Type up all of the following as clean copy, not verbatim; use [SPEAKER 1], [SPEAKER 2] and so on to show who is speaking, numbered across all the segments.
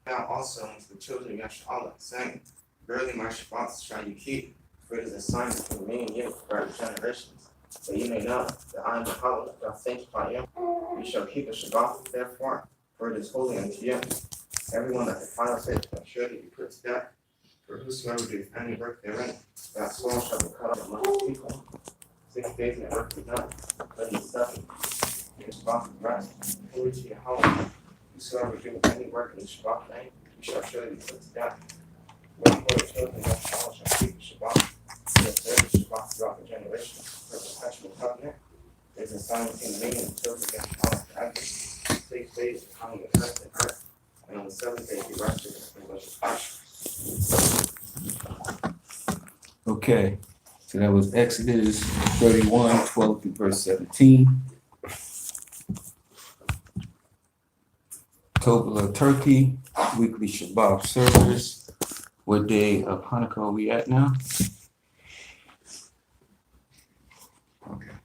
[SPEAKER 1] Now also unto the children of Yashar'Allah, saying, verily my Shabbats shall you keep, for it is a sign between me and you for our generations, that you may know that I am the Hallowed, that sanctify you. You shall keep the Shabbat, therefore, for it is holy unto you. Everyone that defiles it shall surely be put to death. For whosoever doeth any work therein, that soul shall be cut off among the people. 6 days may work be done, but in the 7th, it is Shabbat of rest, holy to Yahweh. Whosoever doeth any work in the Shabbat day, he shall surely be put to death. Wherefore the children of Yahweh shall keep the Shabbat, and observe the Shabbat throughout the generations, for a perpetual covenant. It is a sign between me and the children of Yahweh forever. 6 days upon the earth and earth, and on the 7th day he rested and was refreshed.
[SPEAKER 2] Okay, so that was Exodus 31, 12 through verse 17. Tobler Turkey, weekly Shabbat service. What day of Hanukkah are we at now? Okay.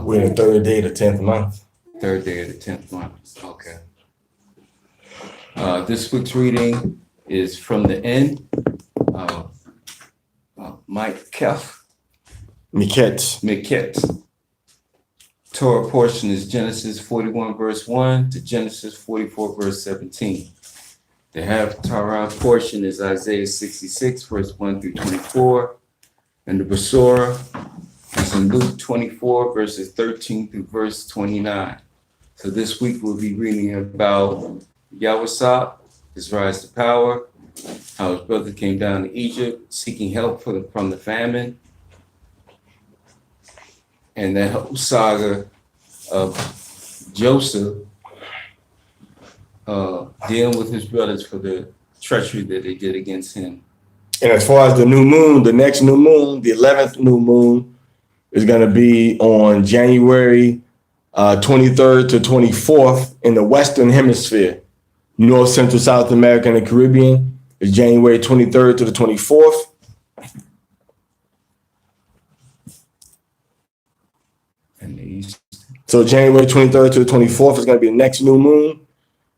[SPEAKER 3] We're in the 3rd day of the 10th month.
[SPEAKER 2] 3rd day of the 10th month. Okay. This week's reading is from the end. Miketz. Torah portion is Genesis 41 verse 1 to Genesis 44 verse 17. The Torah portion is Isaiah 66 verse 1 through 24. And the Besorah is in Luke 24 verses 13 through verse 29. So this week we'll be reading about Yahweh, his rise to power, how his brother came down to Egypt seeking help from the famine, and that whole saga of Joseph dealing with his brothers for the treachery that they did against him.
[SPEAKER 3] And as far as the new moon, the next new moon, the 11th new moon, is going to be on January 23rd to 24th in the Western Hemisphere. North, Central, South America, and the Caribbean is January 23rd to the 24th.
[SPEAKER 2] And the East.
[SPEAKER 3] So January 23rd to the 24th is going to be the next new moon.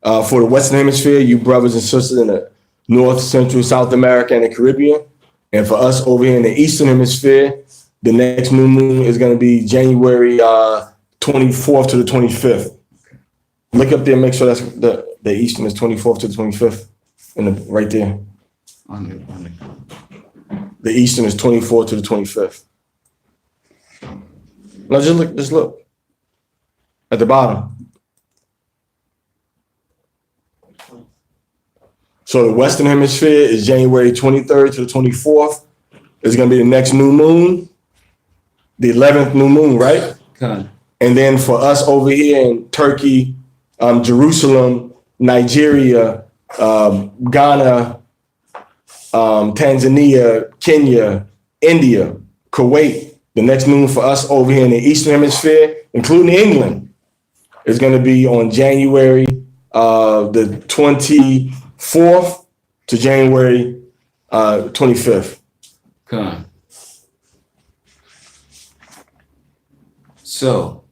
[SPEAKER 3] For the Western Hemisphere, you brothers and sisters in the North, Central, South America, and the Caribbean. And for us over here in the Eastern Hemisphere, the next new moon is going to be January 24th to the 25th. Look up there, make sure that's the Eastern is 24th to the 25th, right there. The Eastern is 24th to the 25th. Now just look at the bottom. So the Western Hemisphere is January 23rd to the 24th. It's going to be the next new moon, the 11th new moon, right?
[SPEAKER 2] Okay.
[SPEAKER 3] And then for us over here in Turkey, Jerusalem, Nigeria, Ghana, Tanzania, Kenya, India, Kuwait, the next moon for us over here in the Eastern Hemisphere, including England, is going to be on January the 24th to January 25th.
[SPEAKER 2] Okay. So,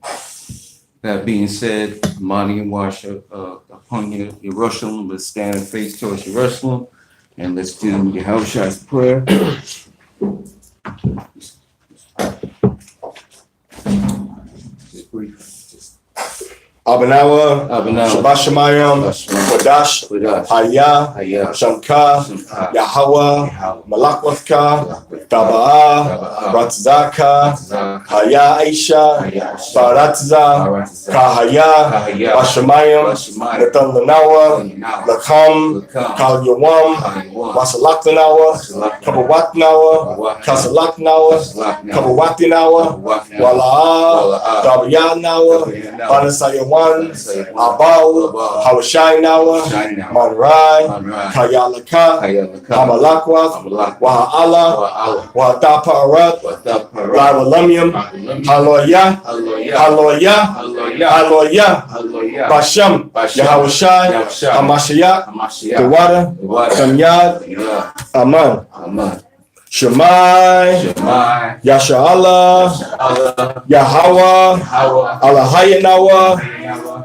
[SPEAKER 2] that being said, Mani and Wash upon you, Jerusalem, let's stand and face towards Jerusalem, and let's do Yahushua's prayer. Just brief.
[SPEAKER 3] Abanawa, Shabbat Shemayim, Kodash, Haya, Shamka, Yahweh, Malakwafka, Taba'ah, Ratzaka, Haya Aisha, Baratza, Kahaya, Bashamayim, Natan Lanawa, Lakam, Kal Yawam, Wasalakanawa, Kabawatnawa, Kasalaknawa, Kabawatinawa, Wala'a, Dabayanawa, Banasayawan, Abau, Hawashainawa, Manrai, Kayalaka, Hamalakwath, Waha'ala, Wahadaparat, Lawalamium, Haloya, Haloya, Haloya, Basham, Yahawashai, Amashiach, Dawada, Samyad, Aman. Shemai, Yasha Allah, Yahweh, Allahayanawa,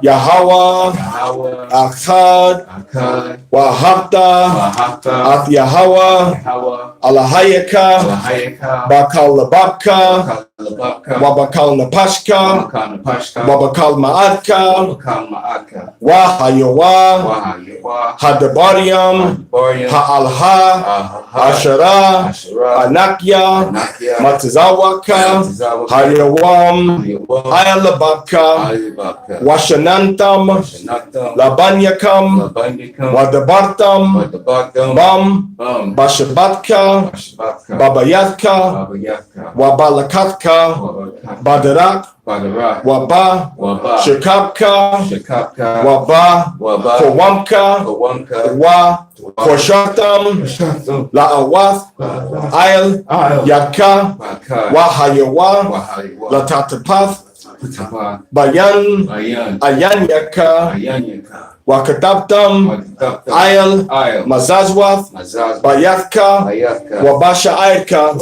[SPEAKER 3] Yahweh, Akkad, Wahabta, Ath Yahweh, Allahayaka, Bakal Lababka, Wabakal Napashka, Wabakal Ma'adka, Wahayawa, Hadabarium, Ha'alha, Ashara, Anakya, Matazawaka, Hayawam, Ayalabaka, Washanantam, Labanyakam, Wadabartam, Bam, Bashabatka, Babayatka, Wabalakatka, Badarak, Waba, Shakabka, Waba, Kowamka, Wa, Koshatam, La'awath, Ayal, Yaka, Wahayawa, Latatapath, Bayan, Ayanyaka, Wakatabtam, Ayal, Mazazwath, Bayathka, Wabasha Ayka.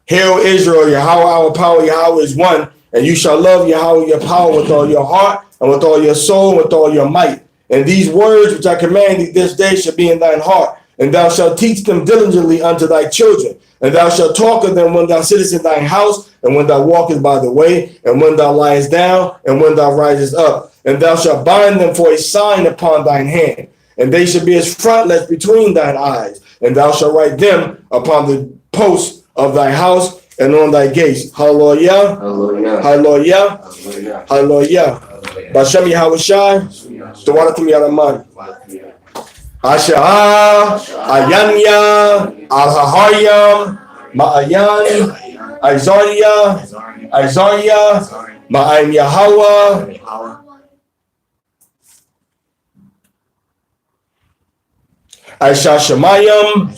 [SPEAKER 3] Hail Israel, Yahweh our power, Yahweh is one, and you shall love Yahweh your power with all your heart, and with all your soul, and with all your might. And these words which I command thee this day shall be in thine heart, and thou shalt teach them diligently unto thy children, and thou shalt talk of them when thou sittest in thine house, and when thou walkest by the way, and when thou liest down, and when thou risest up. And thou shalt bind them for a sign upon thine hand, and they shall be as frontlets between thine eyes, and thou shalt write them upon the posts of thy house and on thy gates. Hallelujah. Hallelujah. Hallelujah. Bashem Yahweh Shai. Tawara Tumi Araman. Asha Ayanya Al-Haharyam Ma'ayan Isaiah Ma'aim Yahweh Aisha Shemayim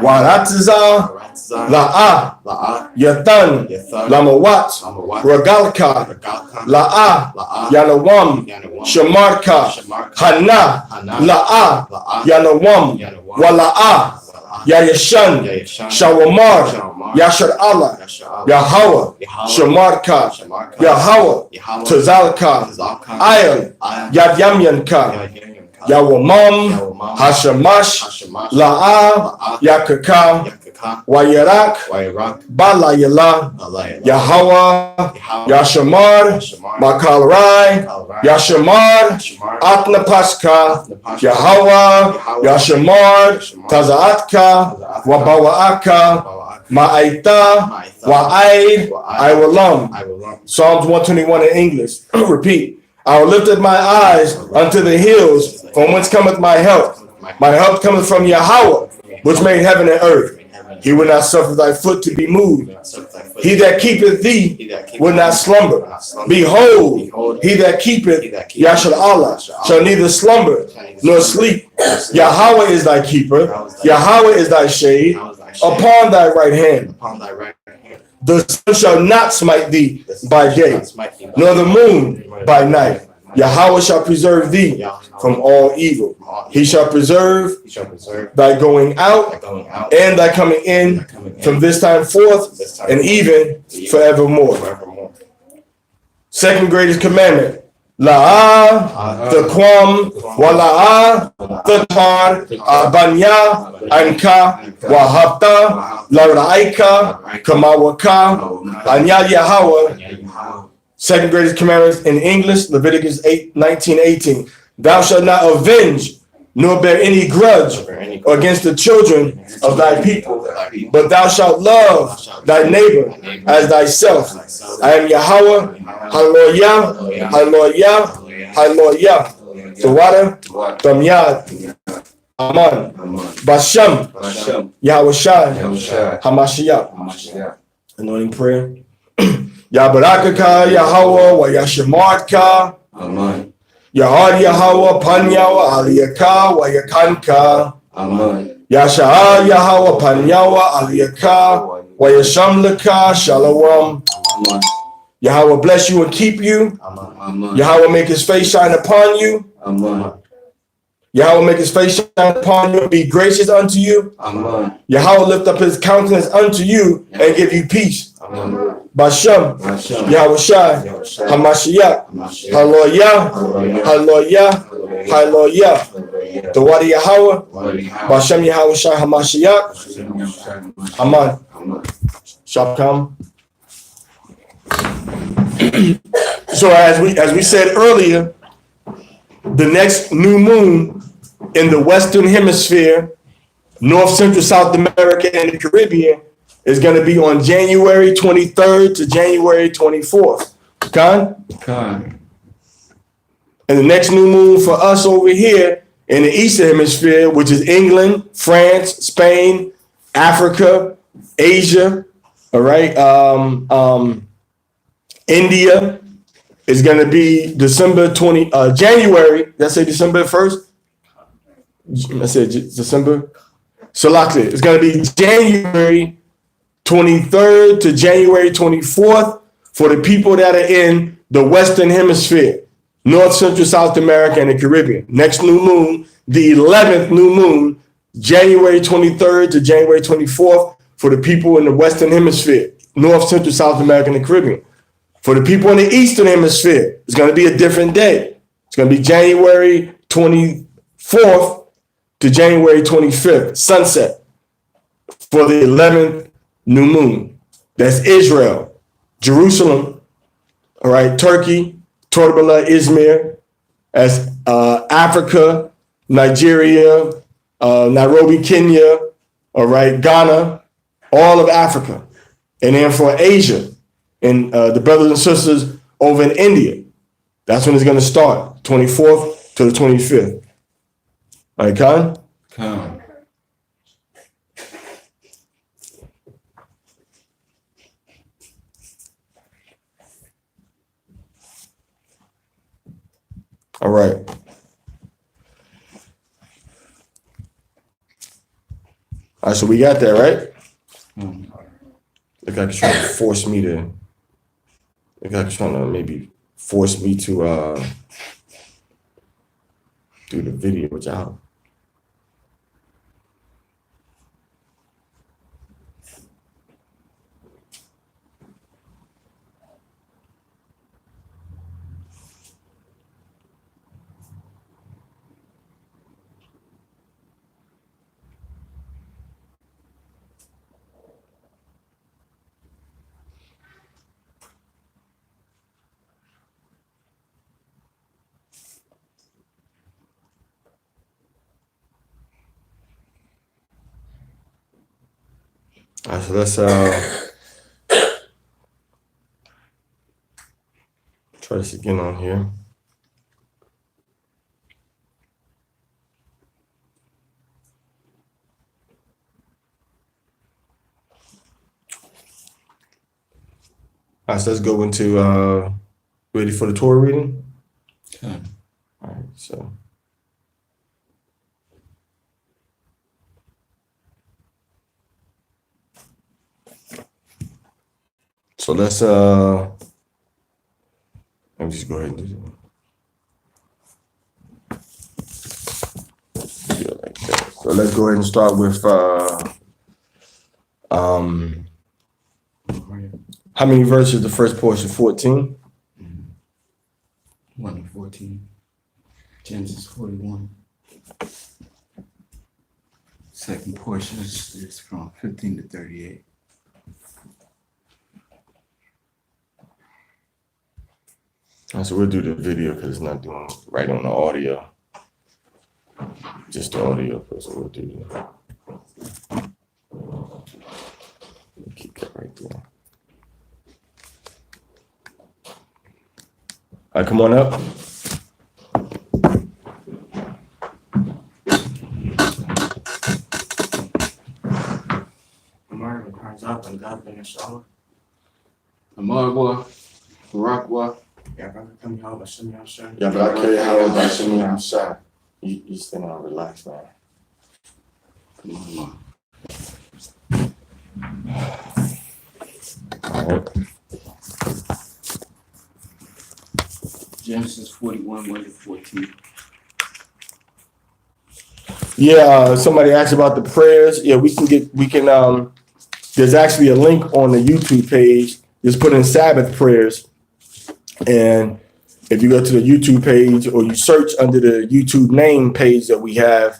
[SPEAKER 3] Waratza La'a Yatan Lamawat Ragalka La'a Yanawam Shamarka Hana La'a Yanawam Wala'a Yayashan Shawamar Yashar Allah Yahweh Shamarka Yahweh Tazalka Ayal Yadyamyanka Yawamam, Hashamash, La'a, Yakaka, Wayarak, Balayala, Yahweh, Yashamar, Makalrai, Yashamar, Atnapaska, Yahweh, Yashamar, Tazaatka, Wabawaaka, Ma'aita, Wa'aid, Iwalam. Psalms 121 in English. Repeat. I will lift up my eyes unto the hills, from whence cometh my help. My help cometh from Yahweh, which made heaven and earth. He will not suffer thy foot to be moved. He that keepeth thee will not slumber. Behold, he that keepeth Yashar Allah shall neither slumber nor sleep. Yahweh is thy keeper. Yahweh is thy shade upon thy right hand. The sun shall not smite thee by day, nor the moon by night. Yahweh shall preserve thee from all evil. He shall preserve thy going out and thy coming in from this time forth and even forevermore. Second greatest commandment. La'a, the Kwam, Wala'a, the Tar, Abanya, Anka, Wahabta, Laraika, Kamawaka, Anya Yahweh. Second greatest commandments in English, Leviticus 19:18. Thou shalt not avenge nor bear any grudge against the children of thy people, but thou shalt love thy neighbor as thyself. I am Yahweh. Hallelujah. Hallelujah. Hallelujah. Tawada, Damyad, Aman, Bashem, Yahweh Shai, Hamashiach. Anointing prayer. Yabarakaka, Yahweh, wa Yashamarka, Amen. Yahad Yahweh, Panyawa, Aliyaka, wa Yakanka, Amen. Yasha Yahweh, Panyawa, Aliyaka, wa Yashamlaka, Shalom. Amen. Yahweh bless you and keep you. Amen. Yahweh make his face shine upon you. Amen. Yahweh make his face shine upon you and be gracious unto you.
[SPEAKER 2] Amen.
[SPEAKER 3] Yahweh lift up his countenance unto you and give you peace.
[SPEAKER 2] Amen.
[SPEAKER 3] Bashem, Yahweh Shai, Hamashiach, Hallelujah, Hallelujah, Hallelujah. The word of Yahweh, Bashem Yahweh Shai, Hamashiach, Aman. Shabkam. So as we said earlier, the next new moon in the Western Hemisphere, North, Central, South America, and the Caribbean is going to be on January 23rd to January 24th. Con? And the next new moon for us over here in the Eastern Hemisphere, which is England, France, Spain, Africa, Asia, all right, India, is going to be January. Let's say December 1st. I said December. Salakli. It's going to be January 23rd to January 24th for the people that are in the Western Hemisphere, North, Central, South America, and the Caribbean. Next new moon, the 11th new moon, January 23rd to January 24th for the people in the Western Hemisphere, North, Central, South America, and the Caribbean. For the people in the Eastern Hemisphere, it's going to be a different day. It's going to be January 24th to January 25th, sunset, for the 11th new moon. That's Israel, Jerusalem, all right, Turkey, Torah, Izmir, as Africa, Nigeria, Nairobi, Kenya, all right, Ghana, all of Africa. And then for Asia, and the brothers and sisters over in India, that's when it's going to start, 24th to the 25th. All right, Khan?
[SPEAKER 2] Khan.
[SPEAKER 3] All right. All right, so we got that, right? Look like it's trying to force me to, look like it's trying to maybe force me to do the video without. All right, so let's try this again on here. All right, so let's go into ready for the Torah reading?
[SPEAKER 2] Okay.
[SPEAKER 3] All right, so. So let's let me just go ahead and do it like that. So let's go ahead and start with how many verses? The first portion, 14.
[SPEAKER 2] 1 to 14. Genesis 41. Second portion is from 15 to 38.
[SPEAKER 3] All right, so we'll do the video because it's not doing right on the audio. Just the audio, so we'll do that. We'll keep that right there. All right, come on up.
[SPEAKER 1] Amar turns up and God been inshallah.
[SPEAKER 2] Amarwa, Barakwa.
[SPEAKER 1] Yeah, brother, come here, but shimmy on sure.
[SPEAKER 3] Yeah, but I carry how about Shimmy, I'm shy. You stand on, relax, man.
[SPEAKER 2] Come on.
[SPEAKER 3] All right.
[SPEAKER 2] Genesis 41, 1 to 14.
[SPEAKER 3] Yeah, somebody asked about the prayers. Yeah, there's actually a link on the YouTube page. Just put in Sabbath prayers. And if you go to the YouTube page or you search under the YouTube name page that we have,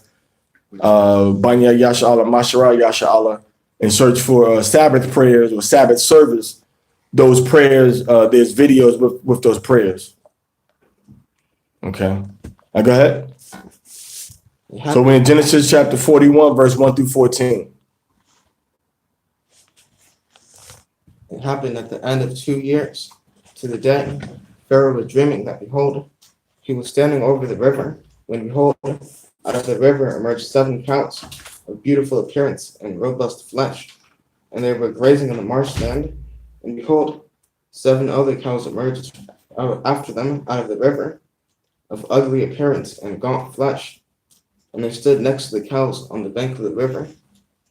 [SPEAKER 3] Banya Yasha Allah, Mashara Yasha Allah, and search for Sabbath prayers or Sabbath service, those prayers, there's videos with those prayers. Okay. Now go ahead. So we're in Genesis chapter 41, verse 1 through 14.
[SPEAKER 1] It happened at the end of 2 years, to the day Pharaoh was dreaming that, behold, he was standing over the river, when, behold, out of the river emerged 7 cows of beautiful appearance and robust flesh, and they were grazing on the marshland. And behold, 7 other cows emerged after them out of the river, of ugly appearance and gaunt flesh. And they stood next to the cows on the bank of the river.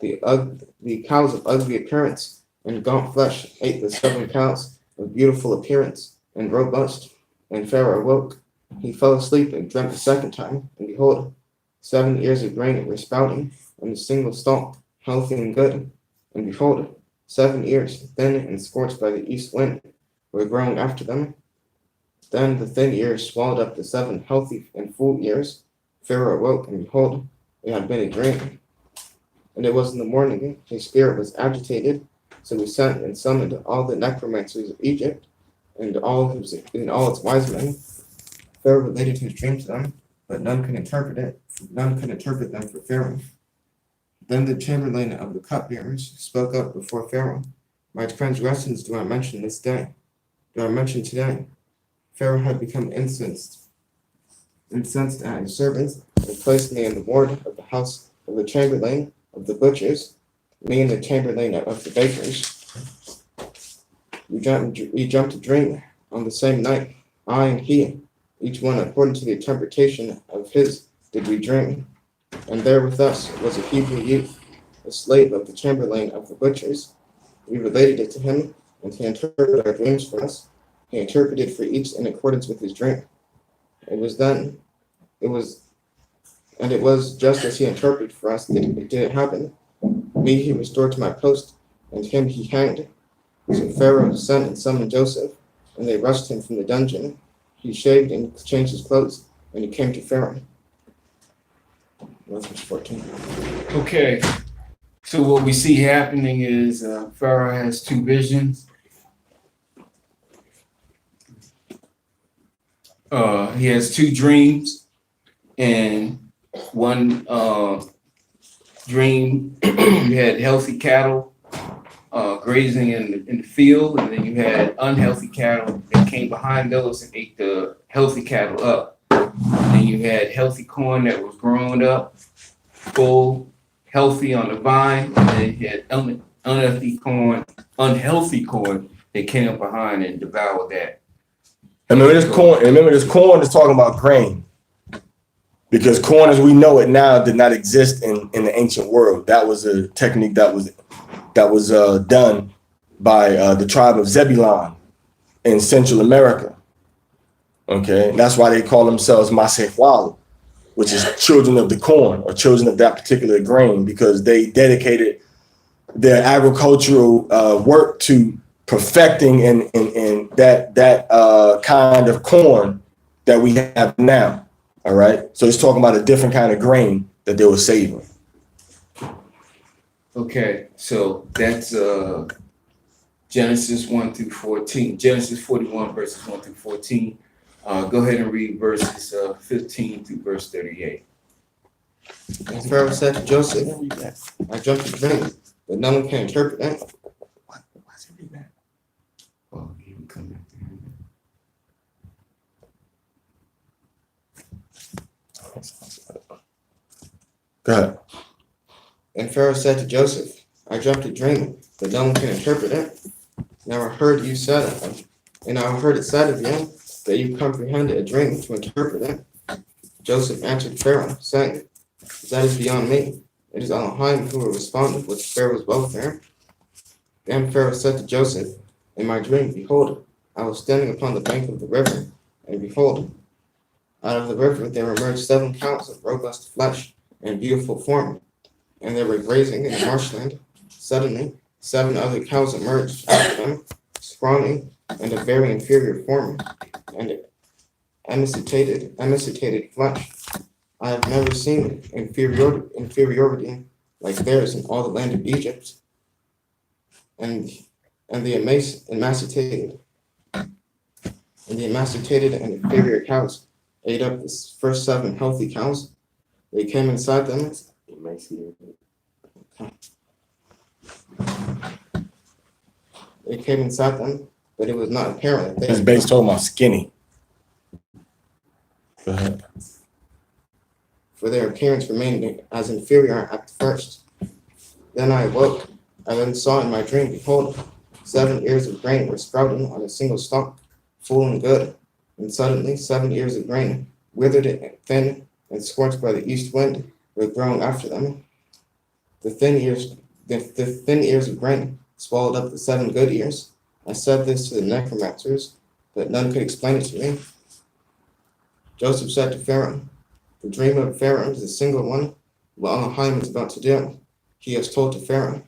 [SPEAKER 1] The cows of ugly appearance and gaunt flesh ate the 7 cows of beautiful appearance and robust. And Pharaoh awoke. He fell asleep and dreamt a second time. And behold, 7 ears of grain were sprouting on a single stalk, healthy and good. And behold, 7 ears, thin and scorched by the east wind, were growing after them. Then the thin ears swallowed up the 7 healthy and full ears. Pharaoh awoke, and behold, it had been a dream. And it was in the morning, his spirit was agitated, so he sent and summoned all the necromancers of Egypt and all its wise men. Pharaoh related his dream to them, but none could interpret it. None could interpret them for Pharaoh. Then the chamberlain of the cupbearers spoke up before Pharaoh. My transgressions do I mention this day? Do I mention today? Pharaoh had become incensed at his servants, and placed me in the ward of the house of the chamberlain of the butchers, me and the chamberlain of the bakers. We jumped a dream on the same night, I and he, each one according to the interpretation of his did we dream. And there with us was a Hebrew youth, a slave of the chamberlain of the butchers. We related it to him, and he interpreted our dreams for us. He interpreted for each in accordance with his dream. It was just as he interpreted for us that it did happen. Me he restored to my post, and him he hanged. So Pharaoh sent and summoned Joseph, and they rushed him from the dungeon. He shaved and changed his clothes, and he came to Pharaoh. Verse 14.
[SPEAKER 2] Okay. So what we see happening is Pharaoh has 2 visions. He has 2 dreams, and one dream you had healthy cattle grazing in the field, and then you had unhealthy cattle that came behind those and ate the healthy cattle up. And then you had healthy corn that was growing up, full, healthy on the vine, and then you had unhealthy corn that came up behind and devoured that.
[SPEAKER 3] And remember this corn is talking about grain. Because corn as we know it now did not exist in the ancient world. That was a technique that was done by the tribe of Zebulon in Central America. Okay, that's why they call themselves Masehwal, which is children of the corn or children of that particular grain, because they dedicated their agricultural work to perfecting and that kind of corn that we have now. All right. So it's talking about a different kind of grain that they were saving.
[SPEAKER 2] Okay, so that's Genesis 1 through 14. Genesis 41 verses 1 through 14. Go ahead and read verses 15 through verse 38.
[SPEAKER 1] And Pharaoh said to Joseph, I dreamt a dream, but no one can interpret it.
[SPEAKER 2] Why is it read that? Oh, he would come back to him.
[SPEAKER 3] Go ahead.
[SPEAKER 1] And Pharaoh said to Joseph, I dreamt a dream, but no one can interpret it. Now I heard it said of you that you comprehended a dream to interpret it. Joseph answered Pharaoh, saying, that is beyond me. It is Elohim who will respond with Pharaoh's welfare. Then Pharaoh said to Joseph, in my dream, behold, I was standing upon the bank of the river, and behold, out of the river there emerged 7 cows of robust flesh, and beautiful form, and they were grazing in the marshland. Suddenly, 7 other cows emerged after them, scrawny and of very inferior form, and emaciated flesh. I have never seen inferiority like theirs in all the land of Egypt. And the emaciated and inferior cows ate up the first 7 healthy cows. They came inside them. They came inside them, but it was not apparent that they
[SPEAKER 3] It's based on my skinny. Go ahead.
[SPEAKER 1] for their appearance remained as inferior at first. Then I awoke. I then saw in my dream, behold, 7 ears of grain were sprouting on a single stalk, full and good. And suddenly 7 ears of grain, withered and thin and scorched by the east wind, were growing after them. The thin ears of grain swallowed up the 7 good ears. I said this to the necromancers, but none could explain it to me. Joseph said to Pharaoh, the dream of Pharaoh is a single one, what Elohim is about to do. He has told to Pharaoh,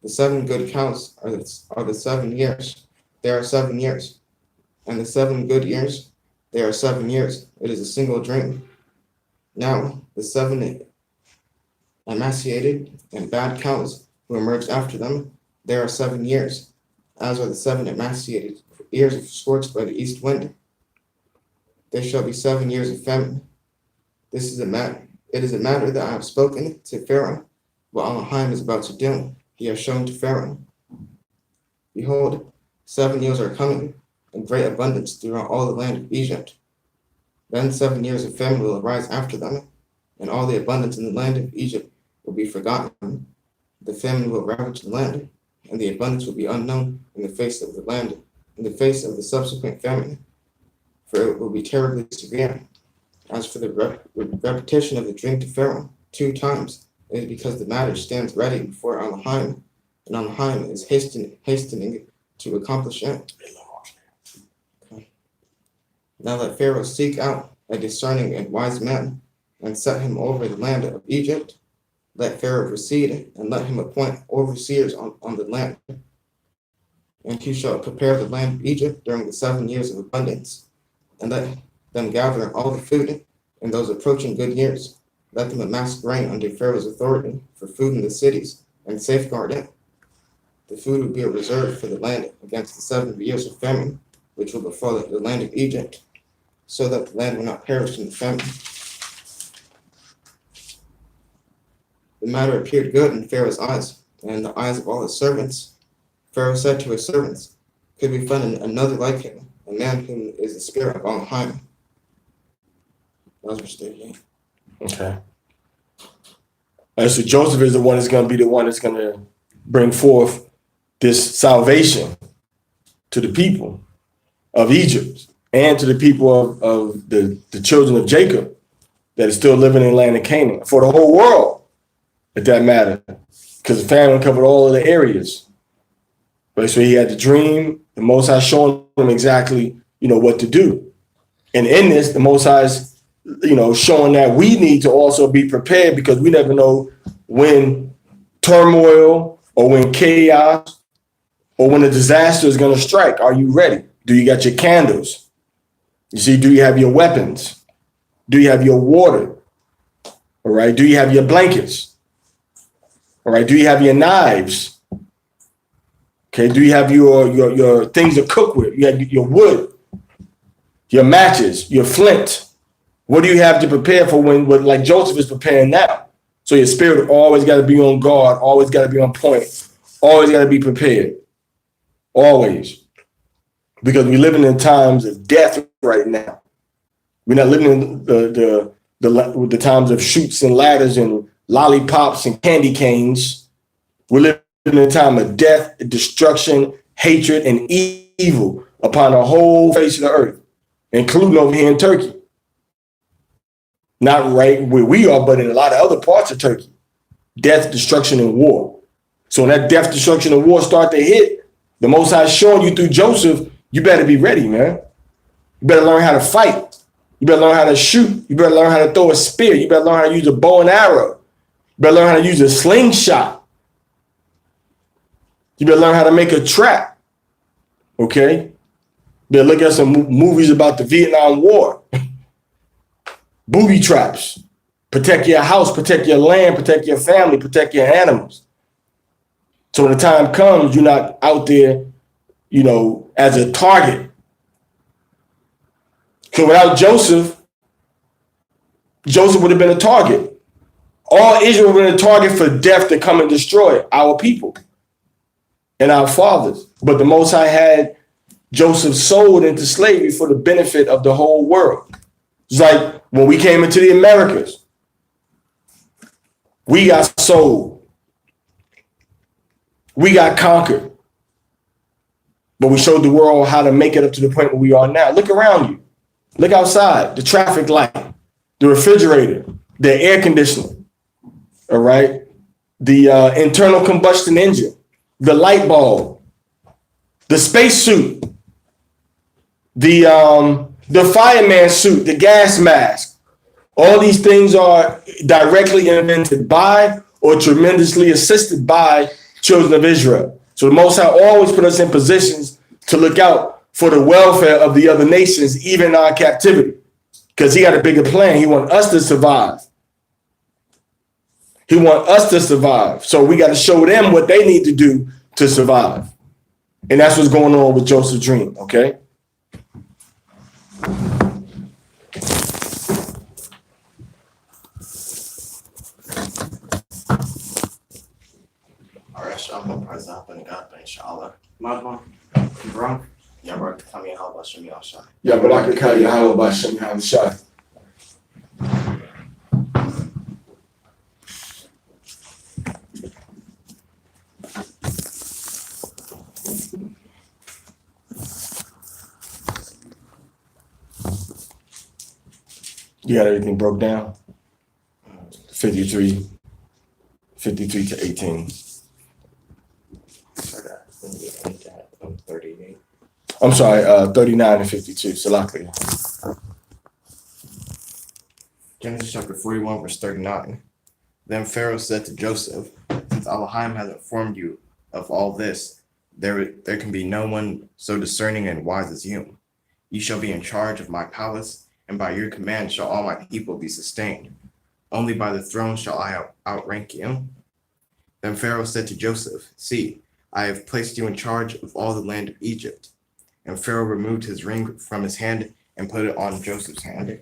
[SPEAKER 1] the 7 good cows are the 7 years. There are 7 years. And the 7 good years, there are 7 years. It is a single dream. Now, the 7 emaciated and bad cows who emerged after them, there are 7 years, as are the 7 emaciated ears scorched by the east wind. There shall be 7 years of famine. This is a matter. It is a matter that I have spoken to Pharaoh. What Elohim is about to do, he has shown to Pharaoh. Behold, 7 years are coming, in great abundance throughout all the land of Egypt. Then 7 years of famine will arise after them, and all the abundance in the land of Egypt will be forgotten. The famine will ravage the land, and the abundance will be unknown in the face of the land, in the face of the subsequent famine, for it will be terribly severe. As for the repetition of the dream to Pharaoh 2 times, it is because the matter stands ready before Elohim, and Elohim is hastening to accomplish it. Okay. Now let Pharaoh seek out a discerning and wise man, and set him over the land of Egypt. Let Pharaoh proceed, and let him appoint overseers on the land. And he shall prepare the land of Egypt during the 7 years of abundance, and let them gather all the food in those approaching good years. Let them amass grain under Pharaoh's authority for food in the cities, and safeguard it. The food will be a reserve for the land against the 7 years of famine, which will befall the land of Egypt, so that the land will not perish in the famine. The matter appeared good in Pharaoh's eyes, and in the eyes of all his servants. Pharaoh said to his servants, could we find another like him, a man whom is the spirit of Elohim? That was verse 38.
[SPEAKER 3] Okay. So Joseph is the one that's going to be the one that's going to bring forth this salvation to the people of Egypt and to the people of the children of Jacob that is still living in the land of Canaan, for the whole world, if that matter, because the famine covered all of the areas. Right? So he had the dream, the Most High showing him exactly, what to do. And in this, the Most High is, showing that we need to also be prepared, because we never know when turmoil or when chaos or when a disaster is going to strike. Are you ready? Do you got your candles? You see, do you have your weapons? Do you have your water? All right. Do you have your blankets? All right. Do you have your knives? Okay. Do you have your things to cook with? You have your wood, your matches, your flint. What do you have to prepare for when like Joseph is preparing now? So your spirit always got to be on guard, always got to be on point, always got to be prepared. Always. Because we're living in times of death right now. We're not living in the times of chutes and ladders and lollipops and candy canes. We're living in a time of death, destruction, hatred, and evil upon the whole face of the earth, including over here in Turkey. Not right where we are, but in a lot of other parts of Turkey. Death, destruction, and war. So when that death, destruction, and war start to hit, the Most High showing you through Joseph, you better be ready, man. You better learn how to fight. You better learn how to shoot. You better learn how to throw a spear. You better learn how to use a bow and arrow. You better learn how to use a slingshot. You better learn how to make a trap. Okay? You better look at some movies about the Vietnam War. Booby traps. Protect your house, protect your land, protect your family, protect your animals. So when the time comes, you're not out there, as a target. So without Joseph would have been a target. All Israel would have been a target for death to come and destroy our people and our fathers. But the Most High had Joseph sold into slavery for the benefit of the whole world. It's like when we came into the Americas, we got sold. We got conquered. But we showed the world how to make it up to the point where we are now. Look around you. Look outside. The traffic light, the refrigerator, the air conditioner, all right? The internal combustion engine, the light bulb, the spacesuit, the fireman suit, the gas mask. All these things are directly invented by or tremendously assisted by children of Israel. So the Most High always put us in positions to look out for the welfare of the other nations, even in our captivity, because he got a bigger plan. He wants us to survive. He wants us to survive. So we got to show them what they need to do to survive. And that's what's going on with Joseph's dream, okay?
[SPEAKER 1] Shalom, praise God, and God, inshallah.
[SPEAKER 4] Madman, Ibrahim.
[SPEAKER 1] Ya Barak Kami Halba Shemi Ashai.
[SPEAKER 3] Ya Barak Kami Halba Shemi Ashai. You got everything broke down? 53 to 18.
[SPEAKER 1] 38.
[SPEAKER 3] I'm sorry, 39 and 52. Salakli.
[SPEAKER 1] Genesis chapter 41, verse 39. Then Pharaoh said to Joseph, since Elohim has informed you of all this, there can be no one so discerning and wise as you. You shall be in charge of my palace, and by your command shall all my people be sustained. Only by the throne shall I outrank you. Then Pharaoh said to Joseph, see, I have placed you in charge of all the land of Egypt. And Pharaoh removed his ring from his hand and put it on Joseph's hand.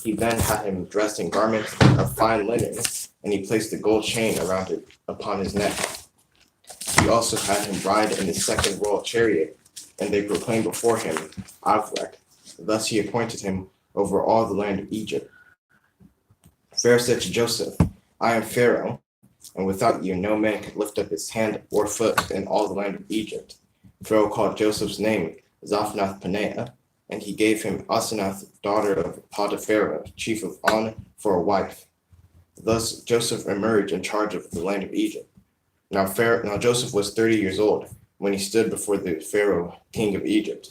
[SPEAKER 1] He then had him dressed in garments of fine linen, and he placed a gold chain around it upon his neck. He also had him ride in his second royal chariot, and they proclaimed before him Avlek. Thus he appointed him over all the land of Egypt. Pharaoh said to Joseph, I am Pharaoh, and without you no man could lift up his hand or foot in all the land of Egypt. Pharaoh called Joseph's name Zaphnath-Paneah, and he gave him Asenath, daughter of Potiphar, chief of On, for a wife. Thus Joseph emerged in charge of the land of Egypt. Now Joseph was 30 years old when he stood before the Pharaoh, king of Egypt.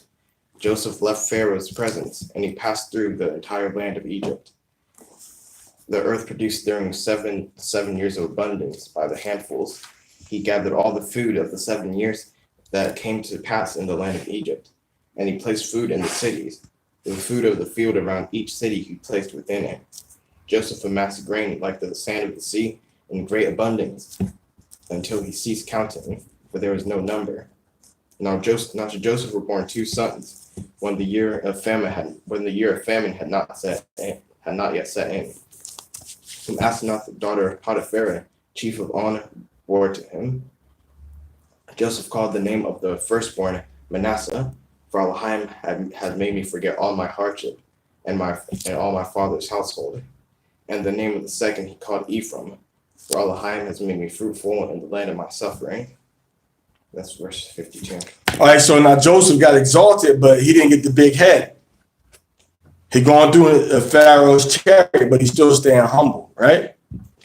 [SPEAKER 1] Joseph left Pharaoh's presence, and he passed through the entire land of Egypt. The earth produced during 7 years of abundance by the handfuls. He gathered all the food of the 7 years that came to pass in the land of Egypt, and he placed food in the cities. The food of the field around each city he placed within it. Joseph amassed grain like the sand of the sea in great abundance, until he ceased counting, for there was no number. Now to Joseph were born 2 sons, when the year of famine had not yet set in. Whom Asenath, the daughter of Potiphar, chief of On, bore to him. Joseph called the name of the firstborn Manasseh, for Elohim had made me forget all my hardship and all my father's household. And the name of the second he called Ephraim, for Elohim has made me fruitful in the land of my suffering. That's verse 52.
[SPEAKER 3] All right, so now Joseph got exalted, but he didn't get the big head. He going through Pharaoh's chariot, but he's still staying humble, right?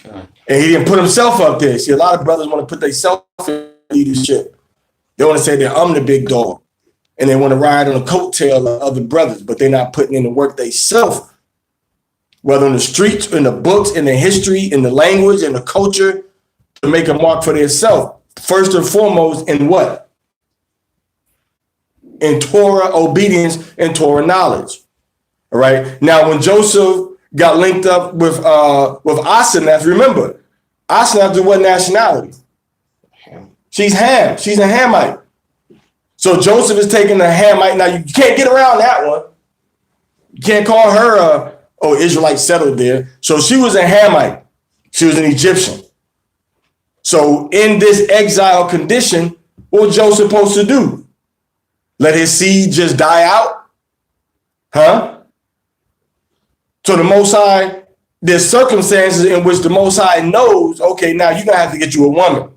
[SPEAKER 3] Okay. And he didn't put himself up there. See, a lot of brothers want to put themselves in leadership. They want to say that I'm the big dog, and they want to ride on the coattail of other brothers, but they're not putting in the work themselves whether in the streets, in the books, in the history, in the language, in the culture, to make a mark for themselves. First and foremost, in what? In Torah obedience and Torah knowledge. All right. Now, when Joseph got linked up with Asenath, remember, Asenath is what nationality? She's Ham. She's a Hamite. So Joseph is taking a Hamite. Now, you can't get around that one. You can't call her Israelite settled there. So she was a Hamite. She was an Egyptian. So in this exile condition, what was Joseph supposed to do? Let his seed just die out? Huh? So the Most High, there's circumstances in which the Most High knows, okay, now you're going to have to get you a woman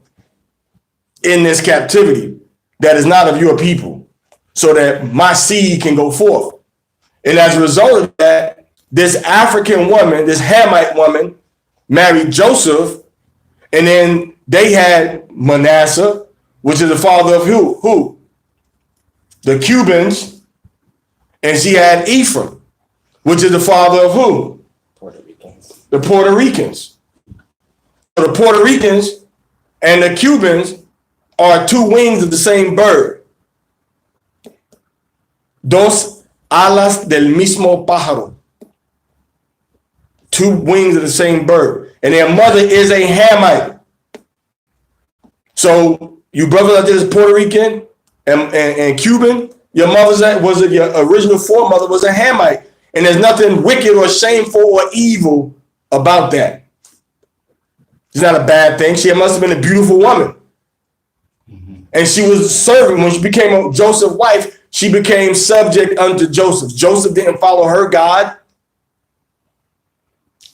[SPEAKER 3] in this captivity that is not of your people so that my seed can go forth. And as a result of that, this African woman, this Hamite woman, married Joseph, and then they had Manasseh, which is the father of who? The Cubans, and she had Ephraim, which is the father of who?
[SPEAKER 1] Puerto Ricans.
[SPEAKER 3] The Puerto Ricans. So the Puerto Ricans and the Cubans are two wings of the same bird. Dos alas del mismo pájaro. Two wings of the same bird. And their mother is a Hamite. So you brothers out there is Puerto Rican and Cuban, your original foremother was a Hamite. And there's nothing wicked or shameful or evil about that. It's not a bad thing. She must have been a beautiful woman. And she was serving. When she became Joseph's wife, she became subject unto Joseph. Joseph didn't follow her God.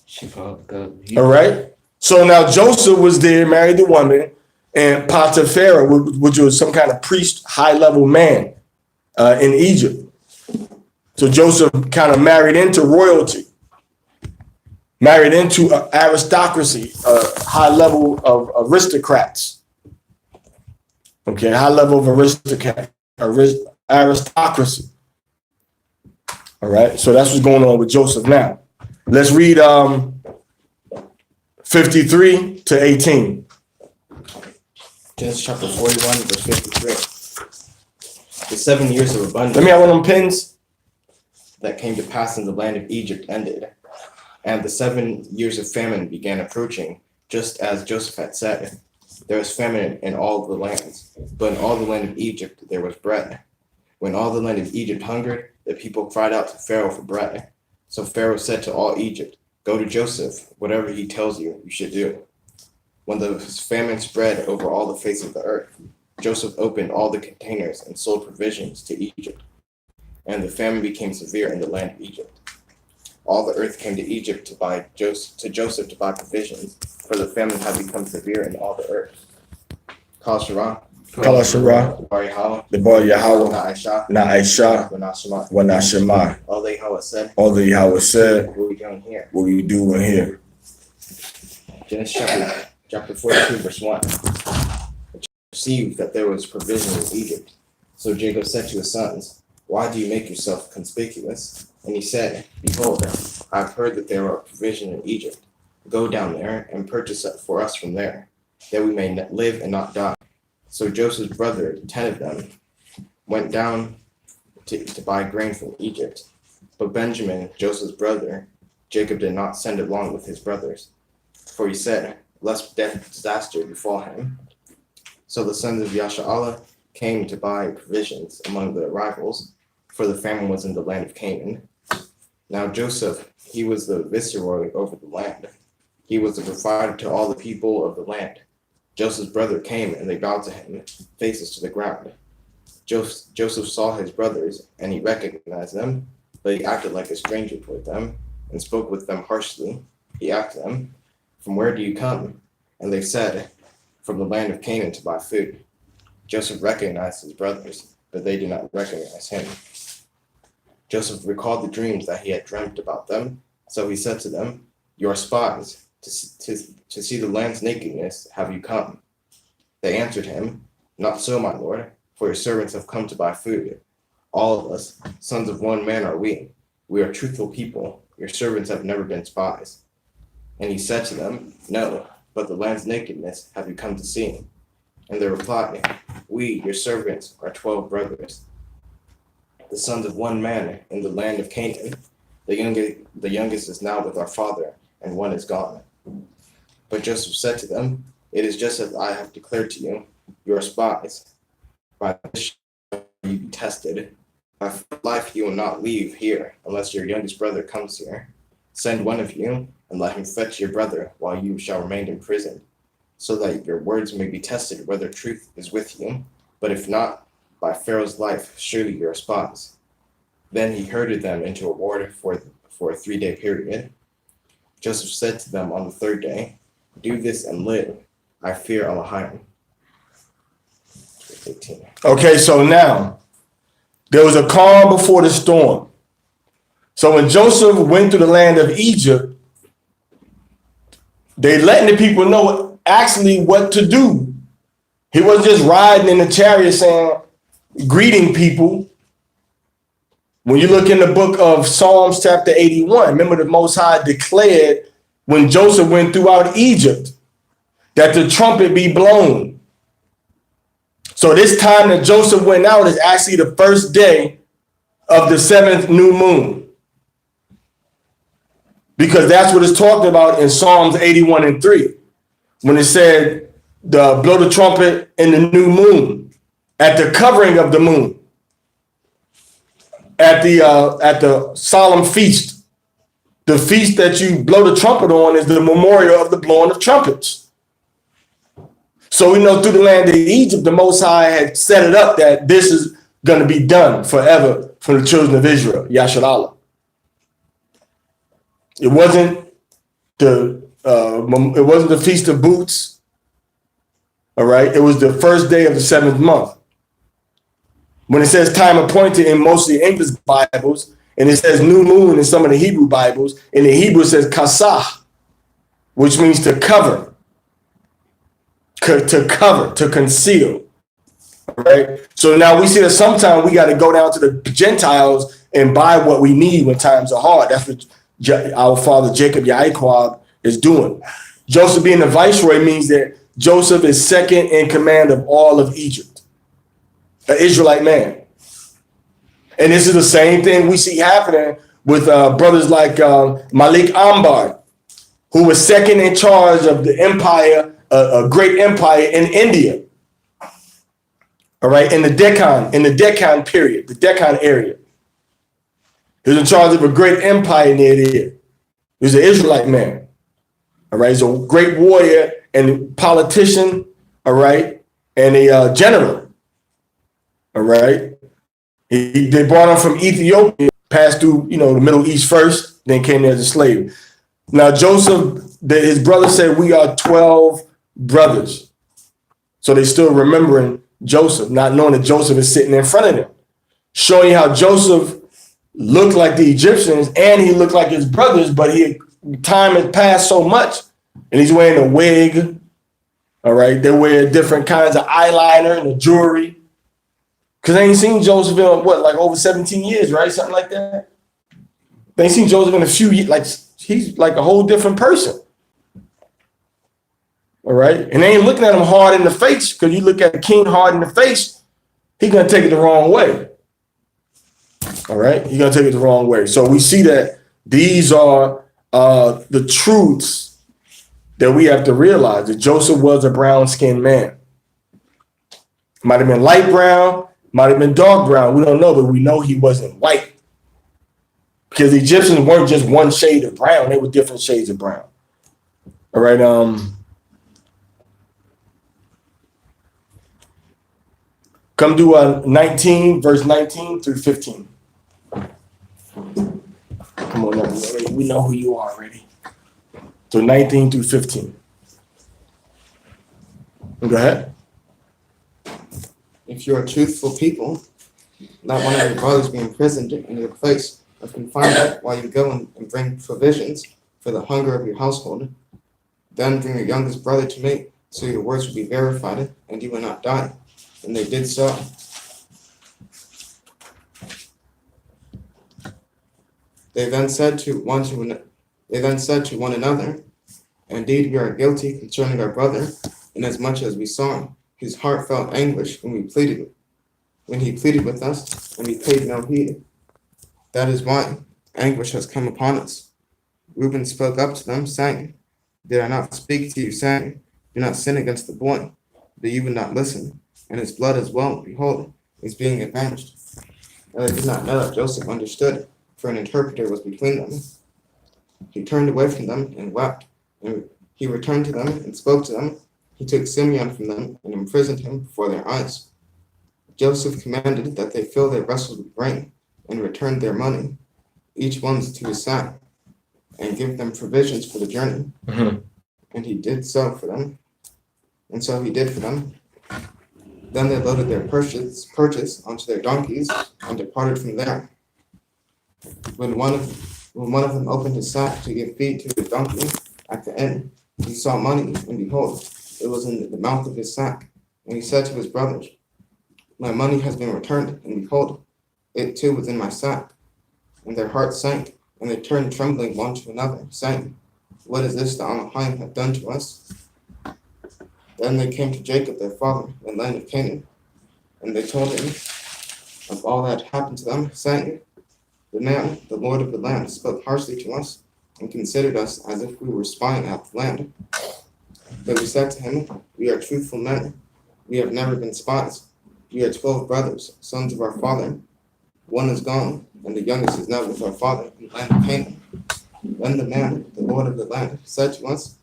[SPEAKER 2] She followed God.
[SPEAKER 3] All right. So now Joseph was there, married the woman, and Potiphar, which was some kind of priest, high-level man in Egypt. So Joseph kind of married into royalty, married into aristocracy, high level of aristocrats. Okay, high level of aristocracy. All right, so that's what's going on with Joseph now. Let's read 53 to 18.
[SPEAKER 1] Genesis chapter 41, verse 53. The 7 years of abundance.
[SPEAKER 3] Let me have one of them pins.
[SPEAKER 1] That came to pass in the land of Egypt ended, and the 7 years of famine began approaching, just as Joseph had said. There was famine in all the lands, but in all the land of Egypt there was bread. When all the land of Egypt hungered, the people cried out to Pharaoh for bread. So Pharaoh said to all Egypt, "Go to Joseph, whatever he tells you, you should do." When the famine spread over all the face of the earth, Joseph opened all the containers and sold provisions to Egypt. And the famine became severe in the land of Egypt. All the earth came to Egypt to Joseph to buy provisions, for the famine had become severe in all the earth. Kal Shirah,
[SPEAKER 3] The bar Yahweh, Na'isha, Wanashema.
[SPEAKER 1] All the Yahweh said,
[SPEAKER 3] All the Yahweh said,
[SPEAKER 1] what are we doing here?
[SPEAKER 3] what we do in here.
[SPEAKER 1] Genesis chapter 42, verse 1. Perceived that there was provision in Egypt. So Jacob said to his sons, "Why do you make yourself conspicuous?" And he said, "Behold, I have heard that there are provision in Egypt. Go down there and purchase it for us from there, that we may live and not die." So Joseph's brother, 10 of them, went down to buy grain from Egypt. But Benjamin, Joseph's brother, Jacob did not send along with his brothers, for he said, lest disaster befall him. So the sons of Yasha'Allah came to buy provisions among the rivals, for the famine was in the land of Canaan. Now Joseph, he was the viceroy over the land. He was the provider to all the people of the land. Joseph's brother came, and they bowed to him, faces to the ground. Joseph saw his brothers, and he recognized them, but he acted like a stranger toward them, and spoke with them harshly. He asked them, "From where do you come?" And they said, "From the land of Canaan to buy food." Joseph recognized his brothers, but they did not recognize him. Joseph recalled the dreams that he had dreamt about them, so he said to them, "You are spies. To see the land's nakedness have you come?" They answered him, "Not so, my lord, for your servants have come to buy food. All of us, sons of one man are we, We are truthful people. Your servants have never been spies. And he said to them, No, but the land's nakedness have you come to see. And they replied, We, your servants, are 12 brothers, the sons of one man in the land of Canaan. The youngest is now with our father, and one is gone. But Joseph said to them, It is just as I have declared to you, you are spies. By this shall you be tested. By life you will not leave here, unless your youngest brother comes here. Send one of you, and let him fetch your brother, while you shall remain in prison, so that your words may be tested whether truth is with you. But if not, by Pharaoh's life, surely you are spies. Then he herded them into a ward for a 3-day period. Joseph said to them on the 3rd day, Do this and live. I fear Elohim. 18.
[SPEAKER 3] Okay, so now there was a calm before the storm. So when Joseph went through the land of Egypt, they letting the people know actually what to do. He wasn't just riding in the chariot saying, greeting people. When you look in the book of Psalms chapter 81, remember the Most High declared when Joseph went throughout Egypt that the trumpet be blown. So this time that Joseph went out is actually the 1st day of the 7th new moon. Because that's what it's talked about in Psalms 81:3. When it said, blow the trumpet in the new moon, at the covering of the moon, at the solemn feast. The feast that you blow the trumpet on is the memorial of the blowing of trumpets. So we know through the land of Egypt, the Most High had set it up that this is going to be done forever for the children of Israel, Yashar Allah. It wasn't the Feast of Booths, all right? It was the 1st day of the 7th month. When it says time appointed in most of the English Bibles, and it says new moon in some of the Hebrew Bibles, in the Hebrew it says kasah, which means to cover, to conceal, right? So now we see that sometimes we got to go down to the Gentiles and buy what we need when times are hard. That's what our father Jacob Yaakov is doing. Joseph being the viceroy means that Joseph is second in command of all of Egypt, an Israelite man. And this is the same thing we see happening with brothers like Malik Ambar, who was second in charge of the empire, a great empire in India. All right, in the Deccan period, the Deccan area. He was in charge of a great empire near there. He was an Israelite man. All right, he's a great warrior and politician. All right, and a general. All right, they brought him from Ethiopia, passed through the Middle East first, then came there as a slave. Now Joseph, his brother said, we are 12 brothers. So they still remembering Joseph, not knowing that Joseph is sitting in front of them, showing you how Joseph looked like the Egyptians and he looked like his brothers, but time had passed so much, and he's wearing a wig. All right, they wear different kinds of eyeliner and the jewelry. Because they ain't seen Joseph in over 17 years, right? Something like that. They ain't seen Joseph in a few years, like he's like a whole different person. All right. And they ain't looking at him hard in the face, because you look at a king hard in the face, he's gonna take it the wrong way. All right, he's gonna take it the wrong way. So we see that these are the truths that we have to realize, that Joseph was a brown-skinned man. Might have been light brown, might have been dark brown. We don't know, but we know he wasn't white, because the Egyptians weren't just one shade of brown; they were different shades of brown. All right. Come to 19, verse 19 through 15. Come on, everybody. We know who you are already. So 19 through 15. Go ahead.
[SPEAKER 1] If you are truthful people, let one of your brothers be imprisoned in your place of confinement while you go and bring provisions for the hunger of your household. Then bring your youngest brother to me, so your words will be verified, and you will not die. And they did so. They then said to one another, indeed, we are guilty concerning our brother, inasmuch as we saw his heart felt anguish when he pleaded with us, and we paid no heed. That is why anguish has come upon us. Reuben spoke up to them, saying, did I not speak to you, saying, do not sin against the boy? But you would not listen, and his blood as well, behold, is being avenged. And they did not know that Joseph understood, for an interpreter was between them. He turned away from them and wept, and he returned to them and spoke to them. He took Simeon from them and imprisoned him before their eyes. Joseph commanded that they fill their vessels with grain and return their money, each one's to his sack, and give them provisions for the journey. And he did so for them. And so he did for them. Then they loaded their purchase onto their donkeys and departed from there. When one of them opened his sack to give feed to the donkey at the inn, he saw money, and behold, it was in the mouth of his sack. And he said to his brothers, my money has been returned, and behold, it too was in my sack. And their hearts sank, and they turned trembling one to another, saying, what is this the Elohim have done to us? Then they came to Jacob their father in the land of Canaan, and they told him of all that had happened to them, saying, the man, the Lord of the land, spoke harshly to us, and considered us as if we were spying out the land. But we said to him, we are truthful men, we have never been spies. We are 12 brothers, sons of our father. One is gone, and the youngest is now with our father in the land of Canaan. Then the man, the Lord of the land, said to us,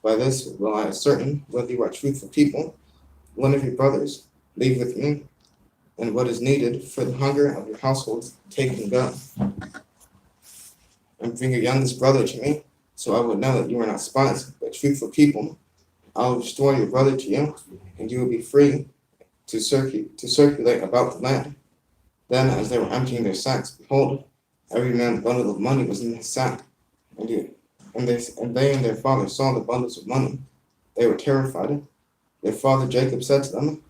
[SPEAKER 1] by this will I ascertain whether you are truthful people. One of your brothers, leave with me, and what is needed for the hunger of your household, take and go. And bring your youngest brother to me, so I would know that you are not spies, but truthful people. I will restore your brother to you, and you will be free to circulate about the land. Then, as they were emptying their sacks, behold, every man's bundle of money was in his sack. And they and their father saw the bundles of money. They were terrified. Their father Jacob said to them,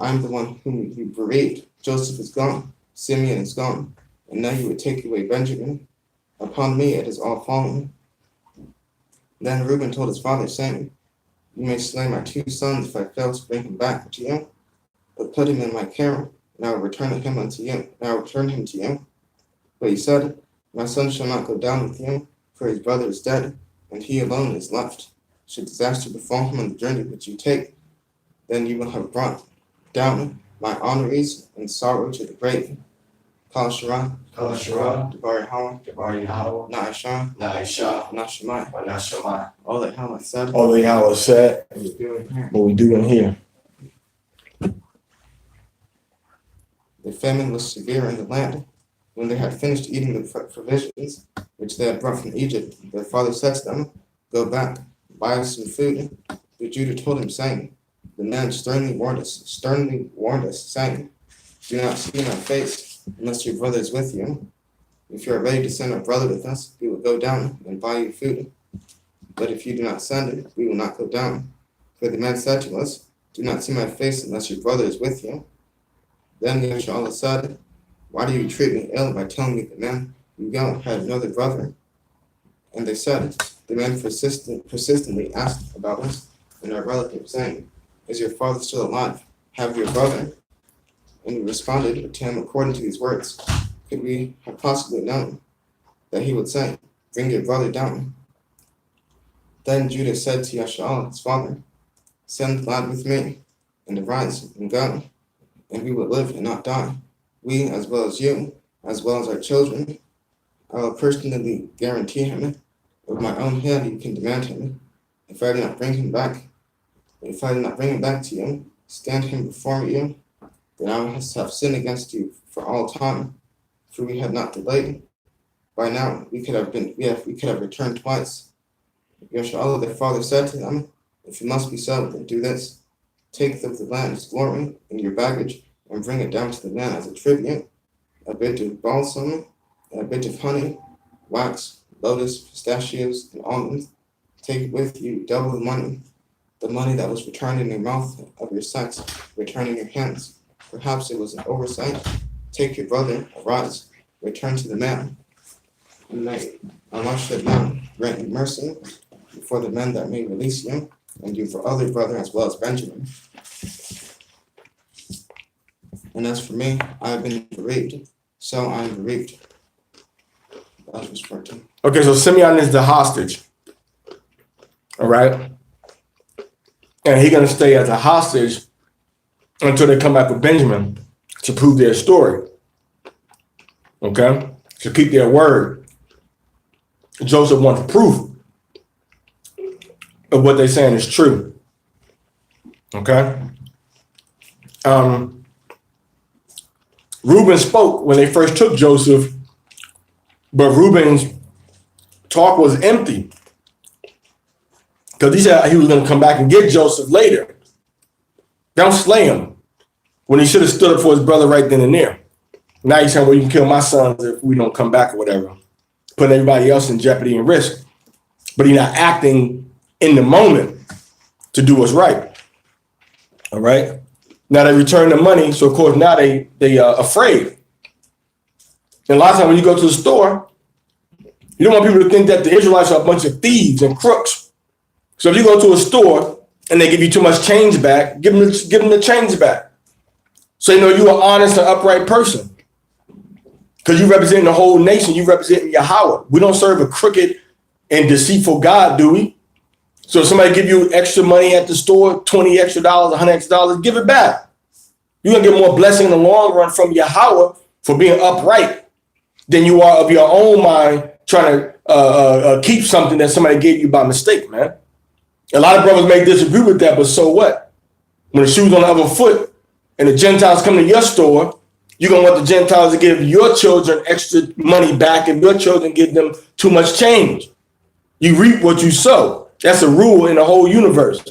[SPEAKER 1] I am the one whom you bereaved. Joseph is gone, Simeon is gone, and now you would take away Benjamin. Upon me it is all fallen. Then Reuben told his father, saying, you may slay my 2 sons if I fail to bring him back to you, but put him in my care, and I will return him to you. But he said, my son shall not go down with you, for his brother is dead, and he alone is left. Should disaster befall him on the journey which you take, then you will have brought down my honorees and sorrow to the grave. Kal Shara, Devar Yahweh, Na'ashah, Nashemai. All that Yahweh said,
[SPEAKER 3] what we do in here.
[SPEAKER 1] The famine was severe in the land. When they had finished eating the provisions which they had brought from Egypt, their father said to them, go back, buy us some food. But Judah told him, saying, the man sternly warned us, saying, do not see my face, unless your brother is with you. If you are ready to send our brother with us, we will go down and buy you food. But if you do not send it, we will not go down. For the man said to us, do not see my face unless your brother is with you. Then Yeshua said, why do you treat me ill by telling me the man you go had another brother? And they said, the man persistently asked about us and our relative, saying, is your father still alive? Have your brother? And we responded to him according to these words. Could we have possibly known that he would say, bring your brother down? Then Judah said to Yasha'al, his father, send the lad with me, and arise and go, and we will live and not die, we as well as you, as well as our children. I will personally guarantee him. With my own hand you can demand him. If I do not bring him back to you, stand him before you, then I will have sinned against you for all time. For we had not delayed. By now we could have returned twice. Yeshua, their father, said to them, if it must be so, then do this. Take of the land's glory and your baggage, and bring it down to the man as a tribute, a bit of balsam, and a bit of honey, wax, lotus, pistachios, and almonds. Take with you double the money that was returned in your mouth of your sacks, return in your hands. Perhaps it was an oversight. Take your brother, arise, return to the man. and I should not grant you mercy before the men that may release you, and you for other brother as well as Benjamin. And as for me, I have been bereaved, so I am bereaved. That was verse 14.
[SPEAKER 3] Okay, so Simeon is the hostage. All right? And he's going to stay as a hostage until they come back with Benjamin to prove their story. Okay? To keep their word. Joseph wants proof of what they're saying is true. Okay? Reuben spoke when they first took Joseph, but Reuben's talk was empty. Because he said he was going to come back and get Joseph later. Don't slay him. When he should have stood up for his brother right then and there. Now he's saying, well, you can kill my sons if we don't come back or whatever. Putting everybody else in jeopardy and risk. But he's not acting in the moment to do what's right. All right? Now they return the money, so of course now they are afraid. And a lot of times when you go to the store, you don't want people to think that the Israelites are a bunch of thieves and crooks. So if you go to a store and they give you too much change back, give them the change back. So you know you're an honest and upright person. Because you represent the whole nation, you represent Yahweh. We don't serve a crooked and deceitful God, do we? So if somebody give you extra money at the store, $20 extra, $100 extra, give it back. You're gonna get more blessing in the long run from Yahweh for being upright than you are of your own mind trying to keep something that somebody gave you by mistake, man. A lot of brothers may disagree with that, but so what? When the shoe's on the other foot and the Gentiles come to your store, you're going to want the Gentiles to give your children extra money back and your children give them too much change. You reap what you sow. That's a rule in the whole universe.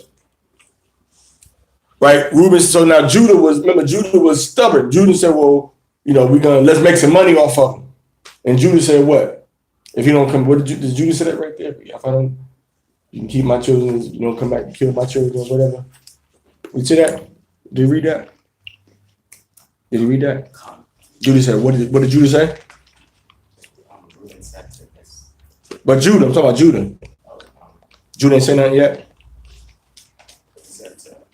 [SPEAKER 3] Right? Reuben, so now Judah was stubborn. Judah said, well, you know, let's make some money off of him. And Judah said, what? If you don't come, did Judah say that right there? If I don't, you can keep my children, you don't come back and kill my children or whatever. You see that? Did you read that? Did you read that? Judah said, what did Judah say? But Judah, I'm talking about Judah. Judah ain't say nothing yet?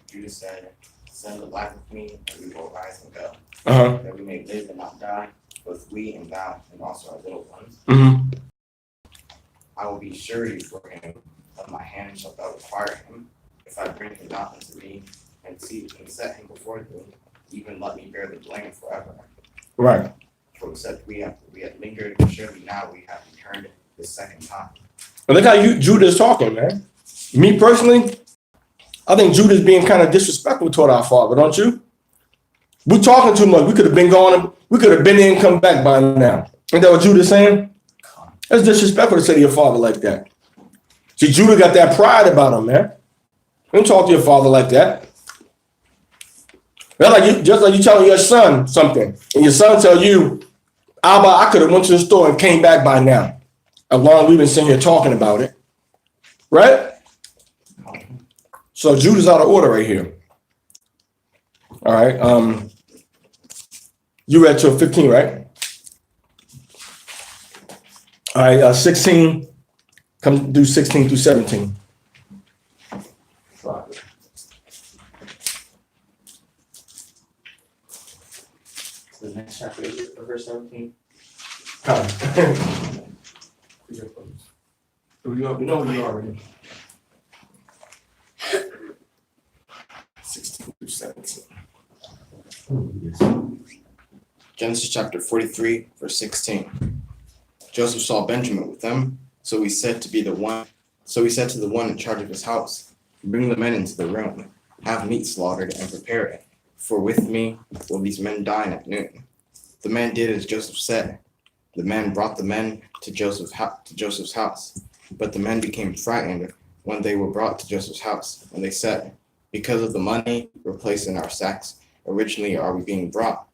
[SPEAKER 1] Judah said, send the life with me, and we will rise and go.
[SPEAKER 3] That
[SPEAKER 1] we may live and not die, both we and thou, and also our little ones.
[SPEAKER 3] Mm-hmm.
[SPEAKER 1] I will be surety for him, of my hand shalt thou require him, if I bring him not unto thee, and set him before thee, even let me bear the blame forever.
[SPEAKER 3] Right.
[SPEAKER 1] For except we have lingered, surely now we have returned the second time.
[SPEAKER 3] But look how Judah's talking, man. Me personally, I think Judah's being kind of disrespectful toward our father, don't you? We're talking too much. We could have been gone. We could have been there and come back by now. Ain't that what Judah's saying? That's disrespectful to say to your father like that. See, Judah got that pride about him, man. Don't talk to your father like that. That's just like you telling your son something, and your son tells you, Abba, I could have went to the store and came back by now. As long as we've been sitting here talking about it. Right? So Judah's out of order right here. All right. You read till 15, right? All right, 16. Come do 16 through 17.
[SPEAKER 1] The next chapter is verse 17.
[SPEAKER 3] You know you already. 16 through 17.
[SPEAKER 1] Genesis chapter 43, verse 16. Joseph saw Benjamin with them, so he said to the one in charge of his house, bring the men into the room, have meat slaughtered and prepare it, for with me will these men dine at noon. The man did as Joseph said. The man brought the men to Joseph's house, but the men became frightened when they were brought to Joseph's house, and they said, because of the money we're placed in our sacks, originally are we being brought,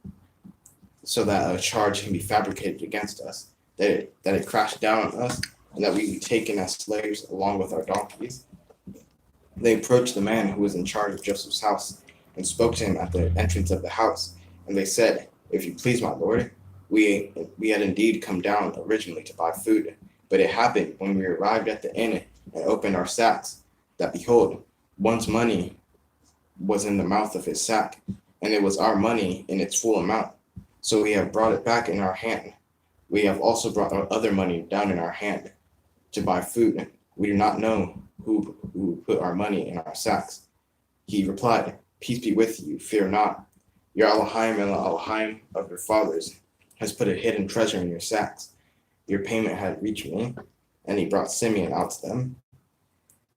[SPEAKER 1] so that a charge can be fabricated against us, that it crashed down on us, and that we be taken as slaves along with our donkeys. They approached the man who was in charge of Joseph's house and spoke to him at the entrance of the house. And they said, if you please, my lord, We had indeed come down originally to buy food, but it happened when we arrived at the inn and opened our sacks, that behold, one's money was in the mouth of his sack, and it was our money in its full amount. So we have brought it back in our hand. We have also brought our other money down in our hand to buy food. We do not know who put our money in our sacks. He replied, Peace be with you, fear not. Your Elohim and the Elohim of your fathers has put a hidden treasure in your sacks. Your payment had reached me. And he brought Simeon out to them.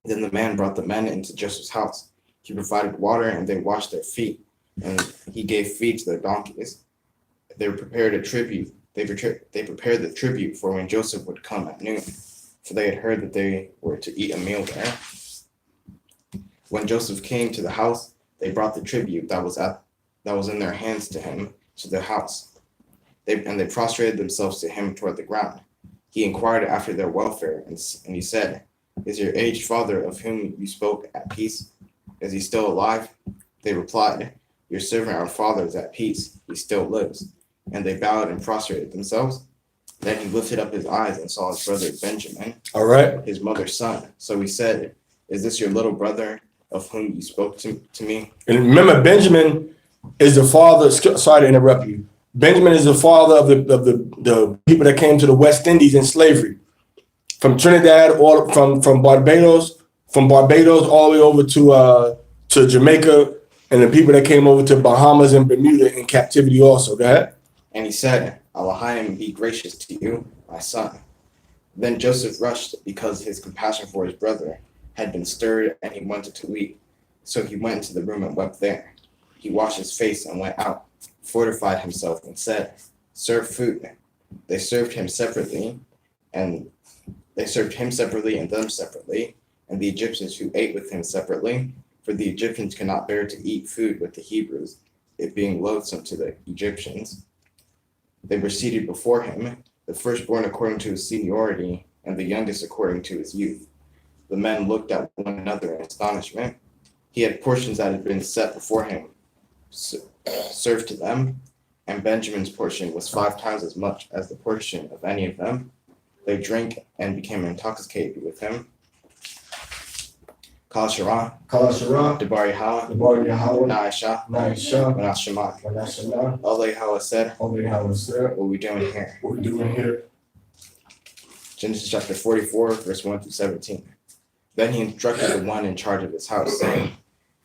[SPEAKER 1] Then the man brought the men into Joseph's house. He provided water, and they washed their feet, and he gave feed to their donkeys. They prepared a tribute. They prepared the tribute for when Joseph would come at noon, for they had heard that they were to eat a meal there. When Joseph came to the house, they brought the tribute that was in their hands to him to the house. They prostrated themselves to him toward the ground. He inquired after their welfare, and he said, Is your aged father of whom you spoke at peace? Is he still alive? They replied, Your servant our father is at peace. He still lives. And they bowed and prostrated themselves. Then he lifted up his eyes and saw his brother Benjamin,
[SPEAKER 3] All right.
[SPEAKER 1] his mother's son. So he said, Is this your little brother of whom you spoke to me?
[SPEAKER 3] And remember, Benjamin is the father. Sorry to interrupt you. Benjamin is the father of the people that came to the West Indies in slavery, from Trinidad, or from Barbados all the way over to Jamaica, and the people that came over to Bahamas and Bermuda in captivity also. Go ahead.
[SPEAKER 1] And he said, Elohim be gracious to you, my son. Then Joseph rushed because his compassion for his brother had been stirred, and he wanted to weep. So he went into the room and wept there. He washed his face and went out, fortified himself, and said, Serve food. They served him separately, and them separately, and the Egyptians who ate with him separately, for the Egyptians could not bear to eat food with the Hebrews, it being loathsome to the Egyptians. They were seated before him, the firstborn according to his seniority, and the youngest according to his youth. The men looked at one another in astonishment. He had portions that had been set before him, served to them, and Benjamin's portion was 5 times as much as the portion of any of them. They drank and became intoxicated with him. Kal Shara, Debari Hala, Naisha, Menashema, Ole Hala said, What are we doing here? Genesis chapter 44, verse 1 through 17. Then he instructed the one in charge of his house, saying,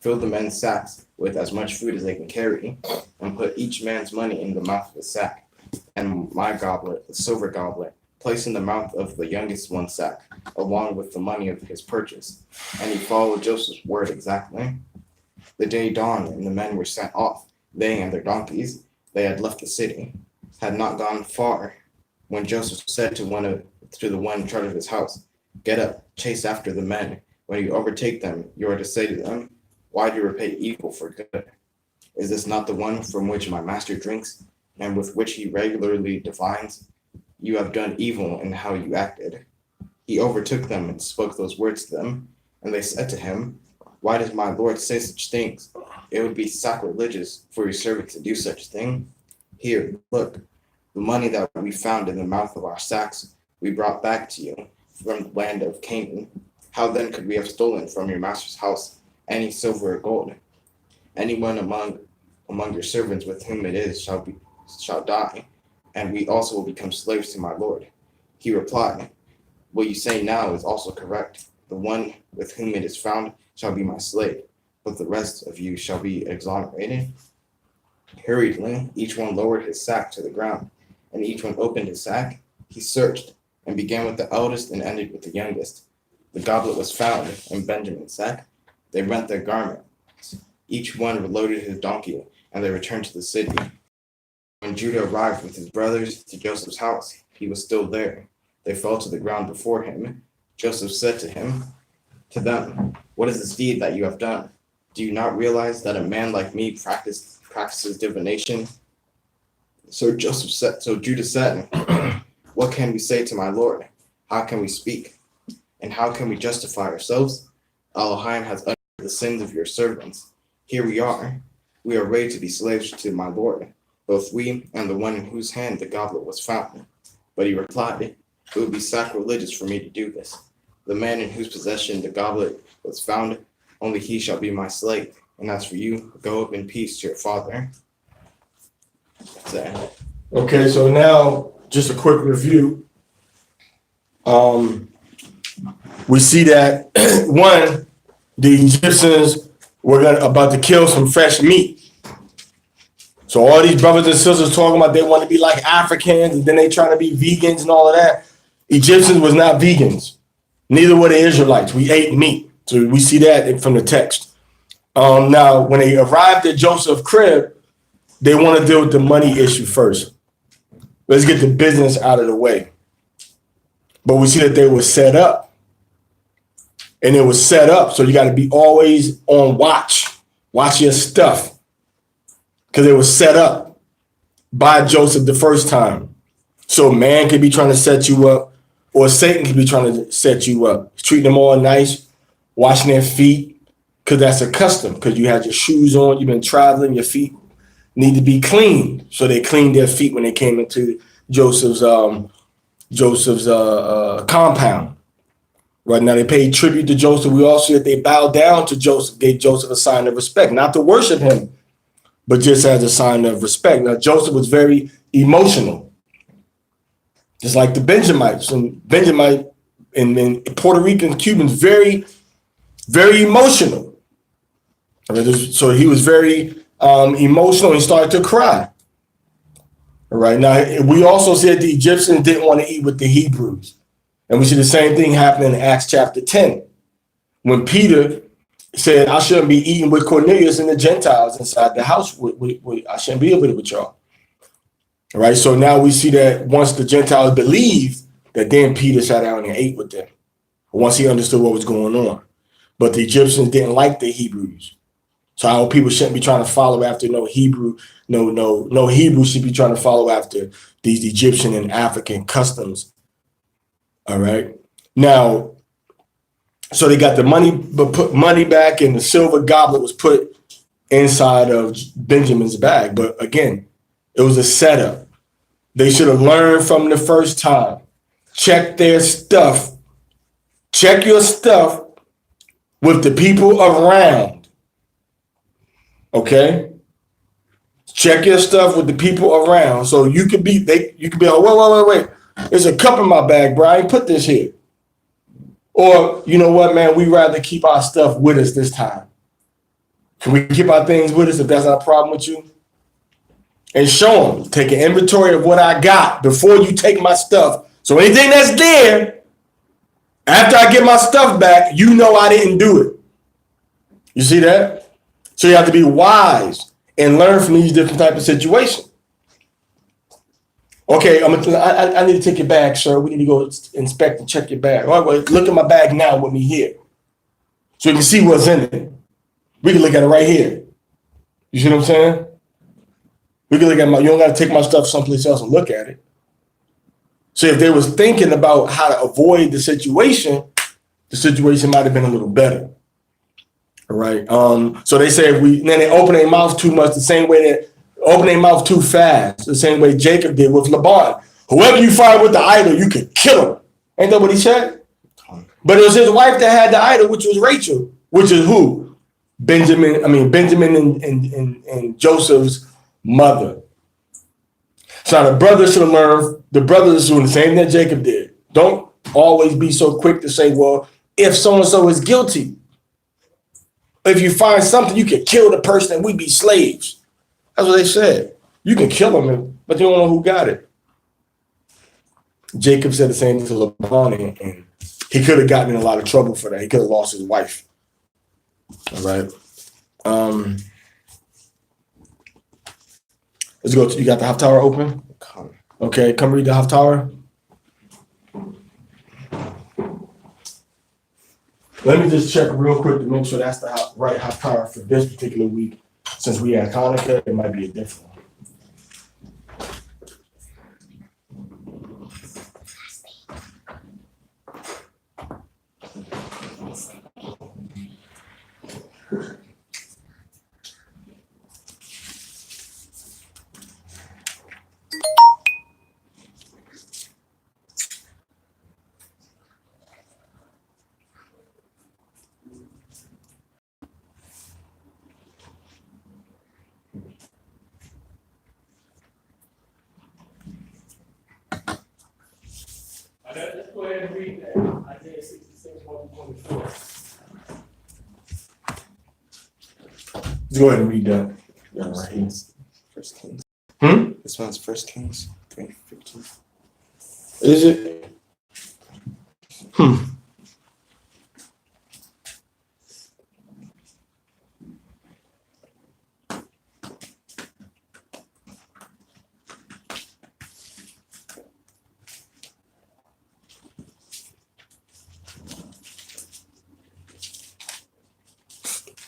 [SPEAKER 1] Fill the men's sacks with as much food as they can carry, and put each man's money in the mouth of his sack, and my goblet, the silver goblet, place in the mouth of the youngest one's sack, along with the money of his purchase. And he followed Joseph's word exactly. The day dawned, and the men were sent off, they and their donkeys. They had left the city, had not gone far, when Joseph said to the one in charge of his house, Get up, chase after the men. When you overtake them, you are to say to them, Why do you repay evil for good? Is this not the one from which my master drinks, and with which he regularly divines? You have done evil in how you acted. He overtook them and spoke those words to them, and they said to him, Why does my Lord say such things? It would be sacrilegious for your servant to do such a thing. Here, look, the money that we found in the mouth of our sacks we brought back to you from the land of Canaan. How then could we have stolen from your master's house any silver or gold? Anyone among your servants with whom it is shall die, and we also will become slaves to my Lord. He replied, What you say now is also correct. The one with whom it is found shall be my slave, but the rest of you shall be exonerated. Hurriedly, each one lowered his sack to the ground, and each one opened his sack. He searched, and began with the eldest and ended with the youngest. The goblet was found in Benjamin's sack. They rent their garments. Each one reloaded his donkey, and they returned to the city. When Judah arrived with his brothers to Joseph's house, he was still there. They fell to the ground before him. Joseph said to them, What is this deed that you have done? Do you not realize that a man like me practices divination? So Judah said, What can we say to my Lord? How can we speak? And how can we justify ourselves? Elohim has uttered the sins of your servants. Here we are. We are ready to be slaves to my Lord. both we and the one in whose hand the goblet was found. But he replied, it would be sacrilegious for me to do this. The man in whose possession the goblet was found, only he shall be my slave. And as for you, go up in peace to your father. That's it.
[SPEAKER 3] Okay, so now just a quick review. We see that one, the Egyptians were about to kill some fresh meat. So all these brothers and sisters talking about they want to be like Africans and then they trying to be vegans and all of that. Egyptians was not vegans. Neither were the Israelites. We ate meat. So we see that from the text. Now, when they arrived at Joseph's crib, they want to deal with the money issue first. Let's get the business out of the way. But we see that they were set up. And it was set up. So you got to be always on watch. Watch your stuff. Because it was set up by Joseph the first time. So man could be trying to set you up, or Satan could be trying to set you up. Treating them all nice, washing their feet, because that's a custom. Because you had your shoes on, you've been traveling, your feet need to be cleaned. So they cleaned their feet when they came into Joseph's compound. Right now, they paid tribute to Joseph. We also see that they bowed down to Joseph, gave Joseph a sign of respect, not to worship him, but just as a sign of respect. Now, Joseph was very emotional, just like the Benjamites. And Benjamite and Puerto Rican Cubans, very, very emotional. So he was very emotional and started to cry. All right. Now, we also said the Egyptians didn't want to eat with the Hebrews. And we see the same thing happening in Acts chapter 10, when Peter said, I shouldn't be eating with Cornelius and the Gentiles inside the house. I shouldn't be able to with y'all. All right. So now we see that once the Gentiles believed, that then Peter sat down and ate with them once he understood what was going on. But the Egyptians didn't like the Hebrews. So our people shouldn't be trying to follow after no Hebrew. No Hebrew should be trying to follow after these Egyptian and African customs. All right. Now, so they got the money, but put money back, and the silver goblet was put inside of Benjamin's bag. But again, it was a setup. They should have learned from the first time. Check their stuff. Check your stuff with the people around. Okay? Check your stuff with the people around. So you could be, oh, wait. There's a cup in my bag, bro. I ain't put this here. Or, you know what, man, we'd rather keep our stuff with us this time. Can we keep our things with us if that's not a problem with you? And show them, take an inventory of what I got before you take my stuff. So anything that's there, after I get my stuff back, you know I didn't do it. You see that? So you have to be wise and learn from these different types of situations. Okay, I need to take your bag, sir. We need to go inspect and check your bag. All right, well, look at my bag now with me here. So you can see what's in it. We can look at it right here. You see what I'm saying? We can look at you don't got to take my stuff someplace else and look at it. So if they was thinking about how to avoid the situation might have been a little better. All right. So they say then they open their mouth too much, the same way that open their mouth too fast, the same way Jacob did with Laban. Whoever you find with the idol, you could kill him. Ain't that what he said? But it was his wife that had the idol, which was Rachel, which is who? Benjamin and Joseph's mother. So the brothers should have learned, the brothers doing the same that Jacob did. Don't always be so quick to say, well, if so-and-so is guilty, if you find something, you can kill the person and we be slaves. That's what they said. You can kill them, but you don't know who got it. Jacob said the same thing to Laban, and he could have gotten in a lot of trouble for that. He could have lost his wife. All right. Let's go. You got the Haftarah open? Okay, come read the Haftarah. Let me just check real quick to make sure that's the right Haftarah for this particular week. Since we had Hanukkah, it might be a different one. Let's go ahead and read that. Isaiah 66, 1-24. Let's go ahead and read that. Yeah, right here.
[SPEAKER 1] First Kings.
[SPEAKER 3] Hmm?
[SPEAKER 1] This one's First Kings 3:15.
[SPEAKER 3] Is it?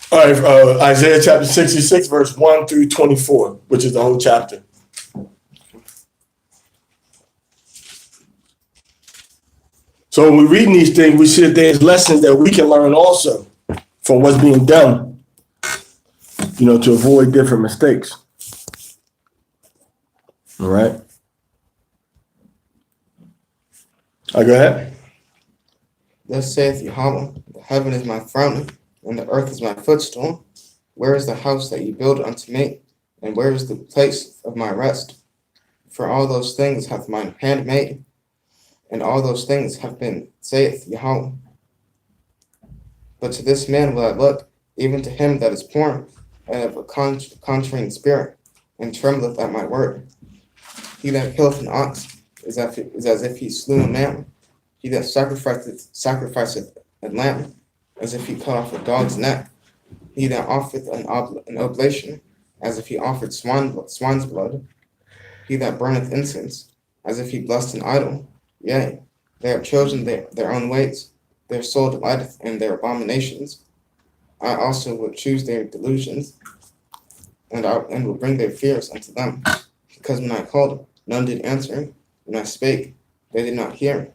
[SPEAKER 3] All right, Isaiah chapter 66, verse 1-24, which is the whole chapter. So when we read these things, we see that there's lessons that we can learn also from what's being done, to avoid different mistakes. All right. Go ahead.
[SPEAKER 1] Thus saith Yahweh, the heaven is my throne, and the earth is my footstool. Where is the house that you build unto me? And where is the place of my rest? For all those things hath mine hand made, and all those things have been, saith Yahweh. But to this man will I look, even to him that is poor, and of a contrite spirit, and trembleth at my word. He that killeth an ox is as if he slew a man. He that sacrificeth a lamb, as if he cut off a dog's neck. He that offereth an oblation, as if he offered swine's blood. He that burneth incense, as if he blessed an idol. Yea, they have chosen their own ways. Their soul delighteth in their abominations. I also will choose their delusions, and will bring their fears unto them. Because when I called, none did answer. When I spake, they did not hear.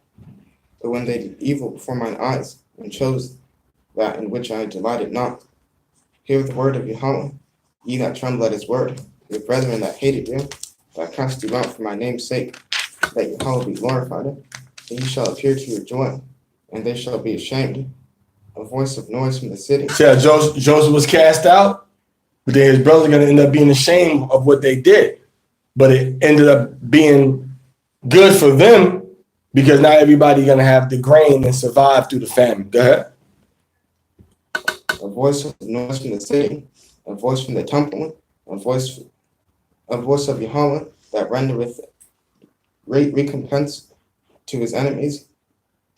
[SPEAKER 1] But when they did evil before mine eyes, and chose that in which I delighted not, hear the word of Yahweh, ye that tremble at his word, your brethren that hated you, that cast you out for my name's sake, that Yahweh be glorified, and ye shall appear to your joy, and they shall be ashamed. A voice of noise from the city.
[SPEAKER 3] Yeah, Joseph was cast out, but then his brothers are going to end up being ashamed of what they did. But it ended up being good for them because now everybody's going to have the grain and survive through the famine. Go ahead.
[SPEAKER 1] A voice of noise from the city, a voice from the temple, a voice of Yahweh that rendereth great recompense to his enemies.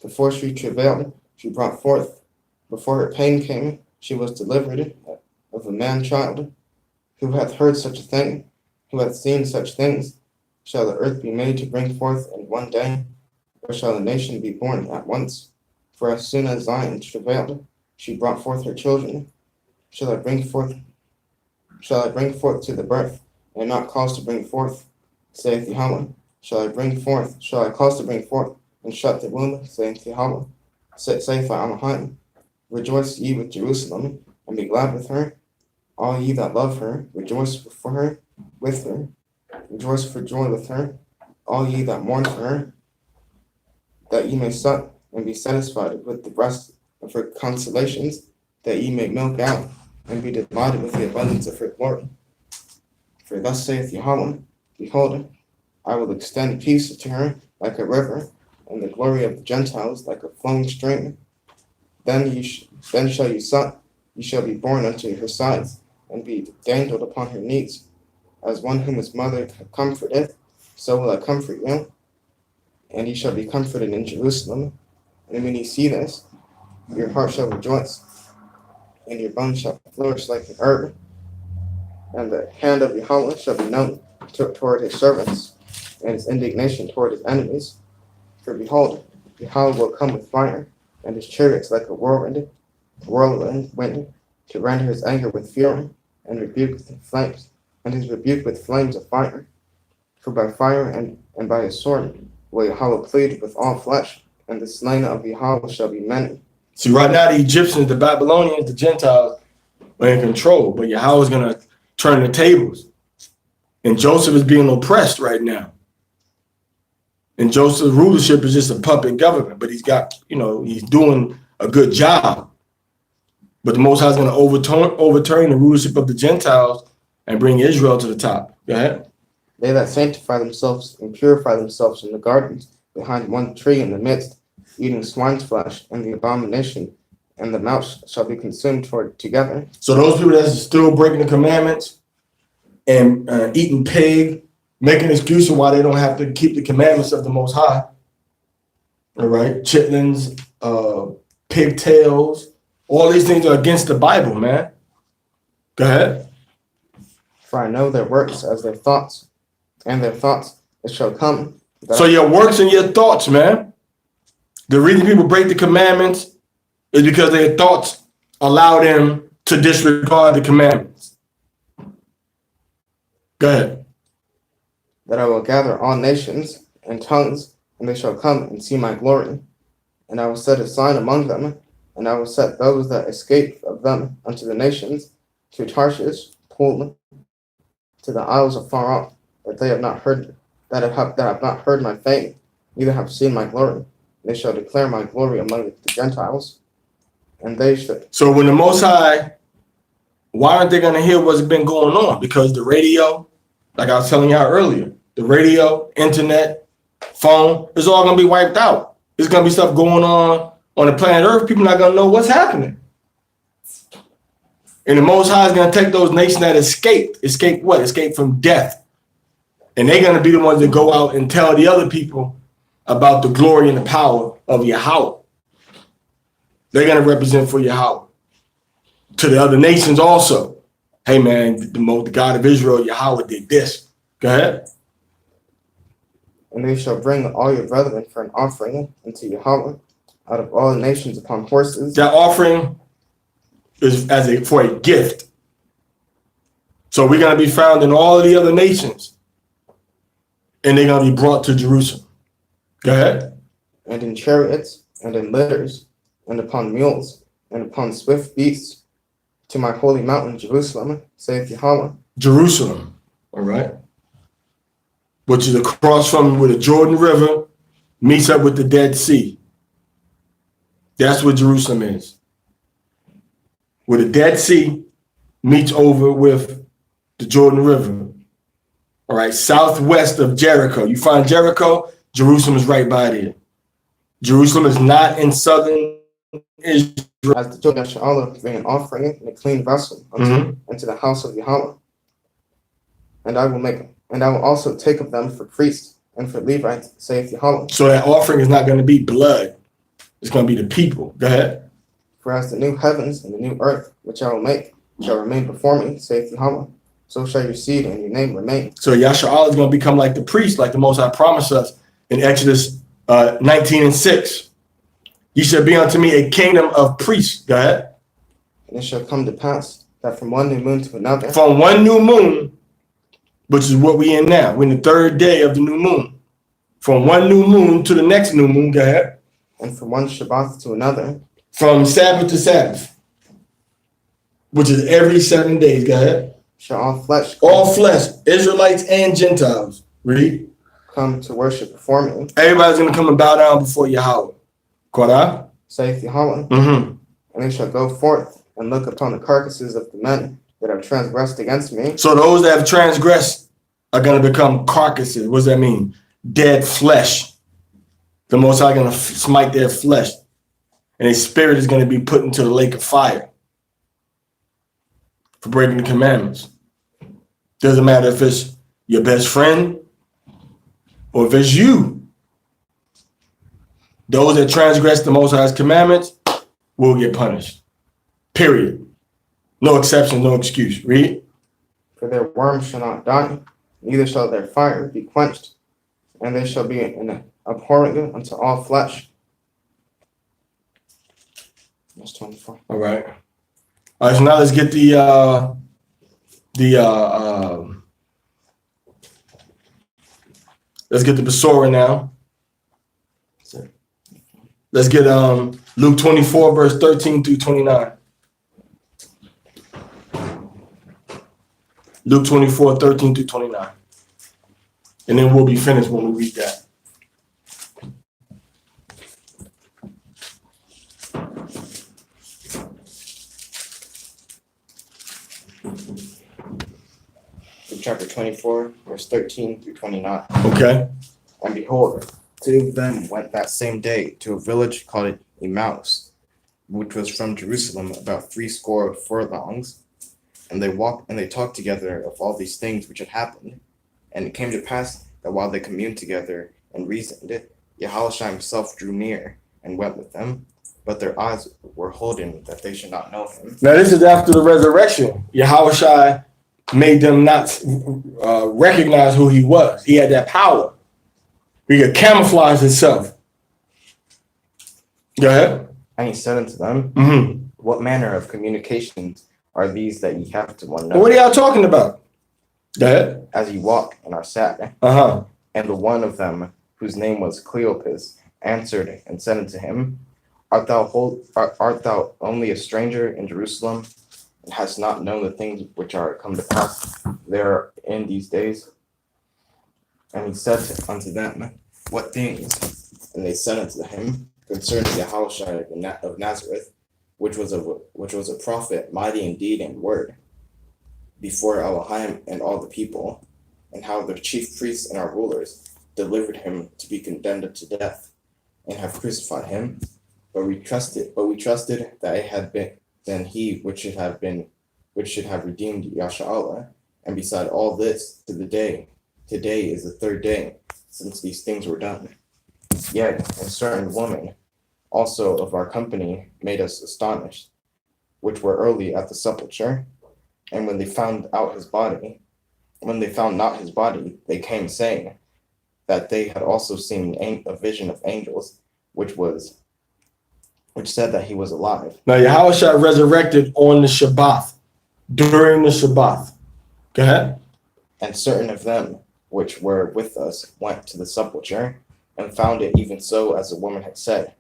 [SPEAKER 1] Before she travailed, she brought forth. Before her pain came, she was delivered of a man-child. Who hath heard such a thing? Who hath seen such things? Shall the earth be made to bring forth in one day? Or shall a nation be born at once? For as soon as Zion travailed, she brought forth her children. Shall I bring forth to the birth, and not cause to bring forth, saith Yahweh? Shall I cause to bring forth, and shut the womb, saith Yahweh? Saith Amahim, rejoice ye with Jerusalem, and be glad with her. All ye that love her, rejoice for her, with her. Rejoice for joy with her. All ye that mourn for her, that ye may suck and be satisfied with the breast of her consolations, that ye may milk out and be delighted with the abundance of her glory. For thus saith Yahweh, behold, I will extend peace to her like a river, and the glory of the Gentiles like a flowing stream. Then shall you suck, ye shall be born unto her sides, and be dandled upon her knees. As one whom his mother comforteth, so will I comfort you, and ye shall be comforted in Jerusalem. And when ye see this, your heart shall rejoice, and your bones shall flourish like an herb, and the hand of Yahweh shall be known toward his servants, and his indignation toward his enemies. For behold, Yahweh will come with fire, and his chariots like a whirlwind, to render his anger with fury, and rebuke with flames, and his rebuke with flames of fire. For by fire and by his sword will Yahweh plead with all flesh, and the slain of Yahweh shall be many.
[SPEAKER 3] See, right now the Egyptians, the Babylonians, the Gentiles are in control, but Yahweh is going to turn the tables. And Joseph is being oppressed right now. And Joseph's rulership is just a puppet government, but he's doing a good job. But the Most High is going to overturn the rulership of the Gentiles and bring Israel to the top. Go ahead.
[SPEAKER 1] They that sanctify themselves and purify themselves in the gardens behind one tree in the midst, eating swine's flesh, and the abomination, and the mouse shall be consumed together.
[SPEAKER 3] So those people that's still breaking the commandments and eating pig, making excuses why they don't have to keep the commandments of the Most High. All right, chitlins, pigtails, all these things are against the Bible, man. Go ahead.
[SPEAKER 1] For I know their works as their thoughts, and their thoughts it shall come.
[SPEAKER 3] So your works and your thoughts, man. The reason people break the commandments is because their thoughts allow them to disregard the commandments. Go ahead.
[SPEAKER 1] That I will gather all nations and tongues, and they shall come and see my glory. And I will set a sign among them, and I will set those that escape of them unto the nations, to Tarshish, Pul, to the isles afar off, that they have not heard, that have not heard my fame, neither have seen my glory. They shall declare my glory among the Gentiles, and they should.
[SPEAKER 3] So when the Most High, why aren't they going to hear what's been going on? Because the radio, like I was telling y'all earlier, the radio, internet, phone, it's all going to be wiped out. There's going to be stuff going on the planet Earth. People not going to know what's happening. And the Most High is going to take those nations that escaped. Escape what? Escape from death. And they're going to be the ones that go out and tell the other people about the glory and the power of Yahweh. They're going to represent for Yahweh. To the other nations also. Hey, man, the God of Israel, Yahweh, did this. Go ahead.
[SPEAKER 1] And they shall bring all your brethren for an offering unto Yahweh out of all the nations upon horses.
[SPEAKER 3] That offering is for a gift. So we're going to be found in all of the other nations. And they're going to be brought to Jerusalem. Go ahead.
[SPEAKER 1] And in chariots, and in litters, and upon mules, and upon swift beasts, to my holy mountain Jerusalem, saith Yahweh.
[SPEAKER 3] Jerusalem, all right? Which is across from where the Jordan River meets up with the Dead Sea. That's what Jerusalem is. Where the Dead Sea meets over with the Jordan River. All right, southwest of Jericho. You find Jericho, Jerusalem is right by there. Jerusalem is not in southern Israel.
[SPEAKER 1] As the children shall bring an offering in a clean vessel unto the house of Yahweh. And I will also take of them for priests and for Levites, saith Yahweh.
[SPEAKER 3] So that offering is not going to be blood. It's going to be the people. Go ahead.
[SPEAKER 1] For as the new heavens and the new earth, which I will make, shall remain before me, saith Yahweh, so shall your seed and your name remain. So Yasha'Allah is going to become like the priest, like the Most High promised us in Exodus 19:6. You shall be unto me a kingdom of priests. Go ahead. And it shall come to pass that from one new moon to another. From one new moon, which is what we in now. We're in the third day of the new moon. From one new moon to the next new moon. Go ahead. And from one Shabbat to another. From Sabbath to Sabbath, which is every 7 days. Go ahead. Shall all flesh, Israelites and Gentiles, read, come to worship before me. Everybody's going to come and bow down before Yahweh. Korah, saith Yahweh. And they shall go forth and look upon the carcasses of the men that have transgressed against me. So those that have transgressed are going to become carcasses. What does that mean? Dead flesh. The Most High going to smite their flesh. And their spirit is going to be put into the lake of fire for breaking the commandments. Doesn't matter if it's your best friend or if it's you. Those that transgress the Most High's commandments will get punished. Period. No exception, no excuse. Read. For their worms shall not die, neither shall their fire be quenched, and they shall be an abhorring unto all flesh. That's 24. All right. All right, so now let's get let's get the Besorah now. Let's get Luke 24, verse 13 through 29. Luke 24, 13 through 29. And then we'll be finished when we read that. Chapter 24, verse 13 through 29.
[SPEAKER 3] Okay.
[SPEAKER 1] And behold, Two of them went that same day to a village called Emmaus, which was from Jerusalem about 80 furlongs. And they talked together of all these things which had happened. And it came to pass that while they communed together and reasoned, Yahushua himself drew near and went with them, but their eyes were holden that they should not know him.
[SPEAKER 3] Now this is after the resurrection. Yahushua made them not recognize who he was. He had that power. He could camouflage himself. Go ahead.
[SPEAKER 1] And he said unto them, What manner of communications are these that ye have to one another?
[SPEAKER 3] What are y'all talking about? Go ahead.
[SPEAKER 1] As ye walk and are sad. And the one of them, whose name was Cleopas, answered and said unto him, Art thou only a stranger in Jerusalem, and hast not known the things which are come to pass there in these days? And he said unto them, What things? And they said unto him, concerning Yahushua of Nazareth, which was a prophet, mighty in deed and word, before Elohim and all the people, and how the chief priests and our rulers delivered him to be condemned to death, and have crucified him. But we trusted that it had been he which should have redeemed Yasharallah. And beside all this, today is the third day since these things were done. Yet a certain woman also of our company made us astonished, which were early at the sepulchre. And when they found not his body, they came saying that they had also seen a vision of angels, which said that he was alive.
[SPEAKER 3] Now Yahushua resurrected on the Shabbat, during the Shabbat. Go ahead.
[SPEAKER 1] And certain of them which were with us went to the sepulchre, and found it even so as the woman had said,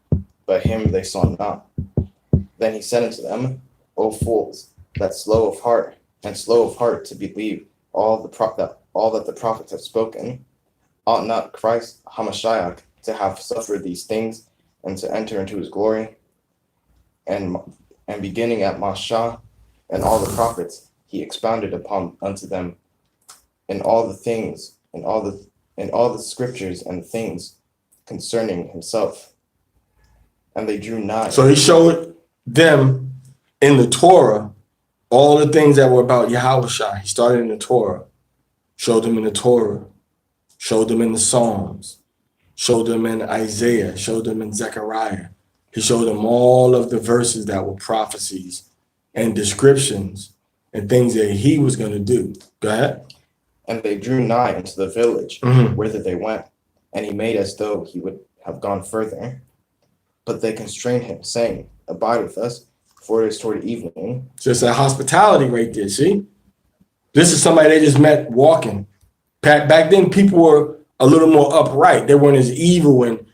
[SPEAKER 1] but him they saw not. Then he said unto them, O fools, that slow of heart to believe all that the prophets have spoken, ought not Christ Hamashiach to have suffered these things and to enter into his glory? And beginning at Mashah and all the prophets, he expounded unto them in all the things, in all the scriptures and the things concerning himself. And they drew nigh.
[SPEAKER 3] So he showed them in the Torah all the things that were about Yahushua. He started in the Torah, showed them in the Torah, showed them in the Psalms, showed them in Isaiah, showed them in Zechariah. He showed them all of the verses that were prophecies and descriptions and things that he was going to do. Go ahead.
[SPEAKER 1] And they drew nigh unto the village whither they went, and he made as though he would have gone further. But they constrained him, saying, Abide with us, for it is toward evening.
[SPEAKER 3] So it's a hospitality right there, see? This is somebody they just met walking. Back then, people were a little more upright. They weren't as evil and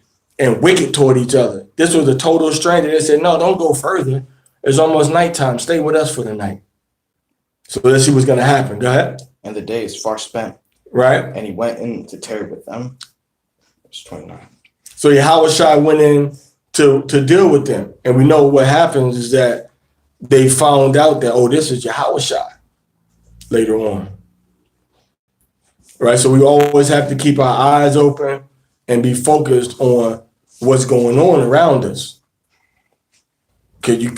[SPEAKER 3] wicked toward each other. This was a total stranger. They said, no, don't go further. It's almost nighttime. Stay with us for the night. So let's see what's going to happen. Go ahead.
[SPEAKER 1] And the day is far spent.
[SPEAKER 3] Right.
[SPEAKER 1] And he went in to tarry with them. Verse 29.
[SPEAKER 3] So Yahushua went in to deal with them. And we know what happens is that they found out that, oh, this is Yahushua later on. Right. So we always have to keep our eyes open and be focused on what's going on around us. Because you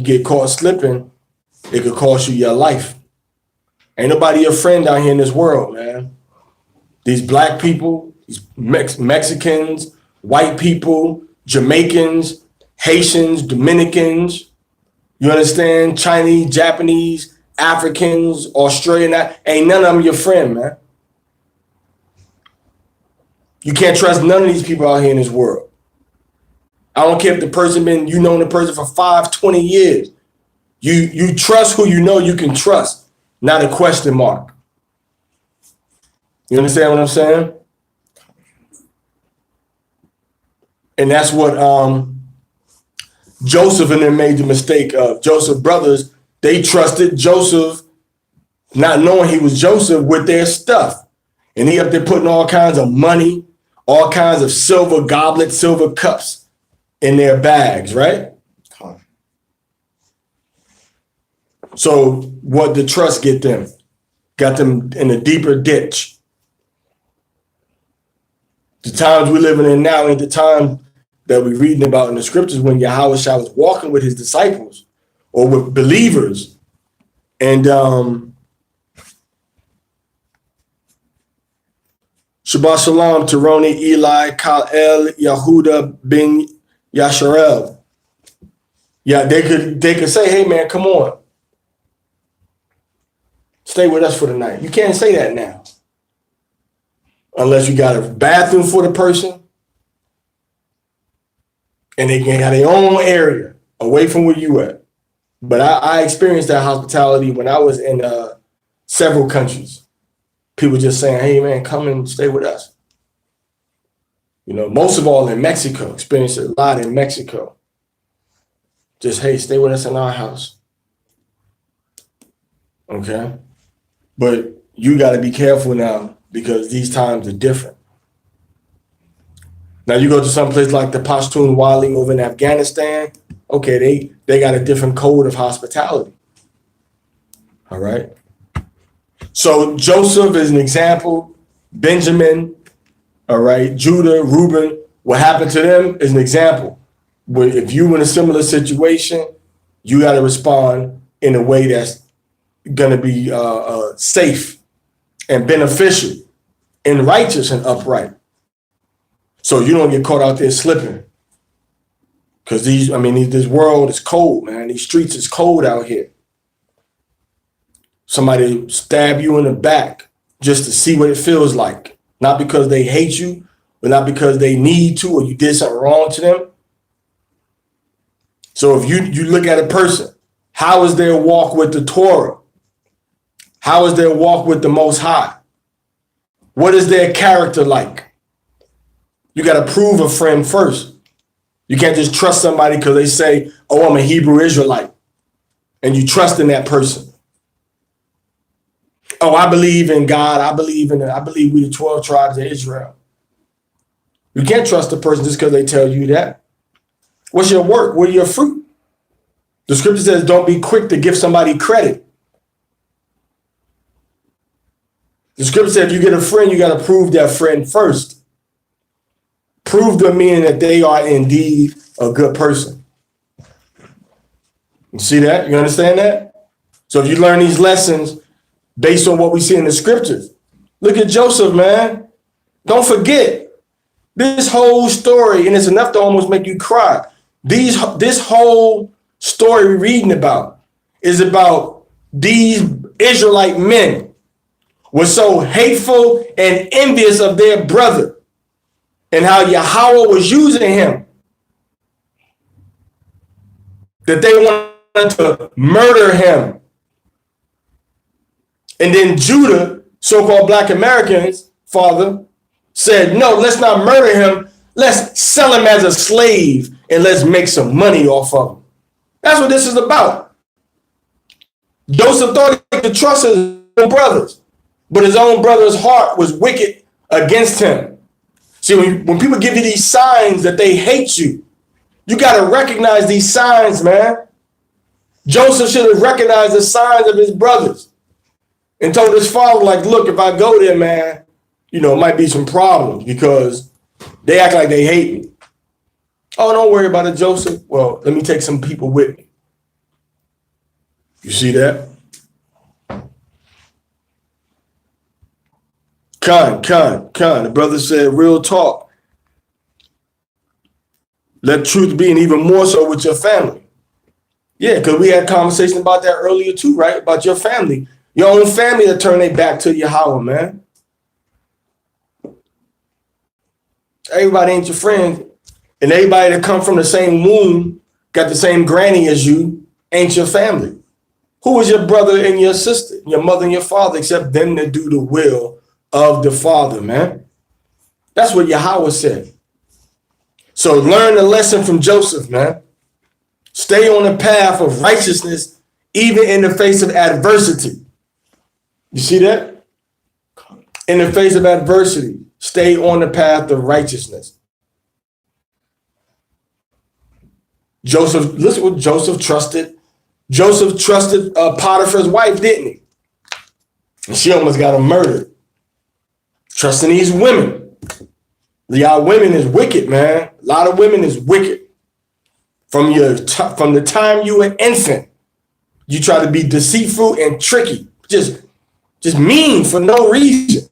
[SPEAKER 3] get caught slipping, it could cost you your life. Ain't nobody your friend out here in this world, man. These black people, these Mexicans, white people, Jamaicans, Haitians, Dominicans, you understand? Chinese, Japanese, Africans, Australian, ain't none of them your friend, man. You can't trust none of these people out here in this world. I don't care if the person you known the person for 5, 20 years. You trust who you know you can trust, not a question mark. You understand what I'm saying? And that's what Joseph and them made the mistake of. Joseph's brothers, they trusted Joseph, not knowing he was Joseph, with their stuff. And he up there putting all kinds of money, all kinds of silver goblets, silver cups in their bags, right? So what did trust get them? Got them in a deeper ditch. The times we're living in now ain't the time that we're reading about in the scriptures when Yahweh Shah was walking with his disciples or with believers. And Shabbat Shalom to Roni, Eli, Kal-El, Yahuda, Ben Yasharel. Yeah, they could say, hey man, come on. Stay with us for the night. You can't say that now. Unless you got a bathroom for the person and they can have their own area away from where you at. But I experienced that hospitality when I was in several countries. People just saying, hey man, come and stay with us. You know, most of all in Mexico, experienced it a lot in Mexico. Just, hey, stay with us in our house. Okay? But you got to be careful now because these times are different. Now you go to some place like the Pashtun Wali over in Afghanistan. Okay, they got a different code of hospitality. All right? So Joseph is an example. Benjamin, all right, Judah, Reuben, what happened to them is an example. But if you in a similar situation, you got to respond in a way that's going to be safe and beneficial and righteous and upright. So you don't get caught out there slipping. Because this world is cold, man. These streets is cold out here. Somebody stab you in the back just to see what it feels like. Not because they hate you, but not because they need to or you did something wrong to them. So if you look at a person, how is their walk with the Torah? How is their walk with the Most High? What is their character like? You got to prove a friend first. You can't just trust somebody because they say, oh, I'm a Hebrew Israelite, and you trust in that person. Oh, I believe in God. I believe we the 12 tribes of Israel. You can't trust a person just because they tell you that. What's your work? What are your fruit? The scripture says, don't be quick to give somebody credit. The scripture says, if you get a friend, you got to prove that friend first. Prove them meaning that they are indeed a good person. You see that? You understand that? So if you learn these lessons based on what we see in the scriptures, look at Joseph, man. Don't forget this whole story, and it's enough to almost make you cry. This whole story we're reading about is about these Israelite men were so hateful and envious of their brother and how Yahweh was using him that they wanted to murder him. And then Judah, so-called Black Americans, father, said, no, let's not murder him. Let's sell him as a slave and let's make some money off of him. That's what this is about. Joseph thought he could trust his own brothers, but his own brother's heart was wicked against him. See, when people give you these signs that they hate you, you got to recognize these signs, man. Joseph should have recognized the signs of his brothers and told his father, like, look, if I go there, man, it might be some problems because they act like they hate me. Oh, don't worry about it, Joseph. Well, let me take some people with me. You see that? Khan. The brother said, real talk. Let truth be, and even more so with your family. Yeah, because we had a conversation about that earlier too, right? About your family. Your own family that turn their back to Yahweh, man. Everybody ain't your friend. And everybody that come from the same womb, got the same granny as you, ain't your family. Who is your brother and your sister, your mother and your father, except them that do the will of the Father, man? That's what Yahweh said. So learn the lesson from Joseph, man. Stay on the path of righteousness, even in the face of adversity. You see that? In the face of adversity, stay on the path of righteousness. Joseph, listen what Joseph trusted. Joseph trusted Potiphar's wife, didn't he? And she almost got him murdered. Trusting these women. Y'all women is wicked, man. A lot of women is wicked. From the time you were an infant, you try to be deceitful and tricky. Just mean for no reason.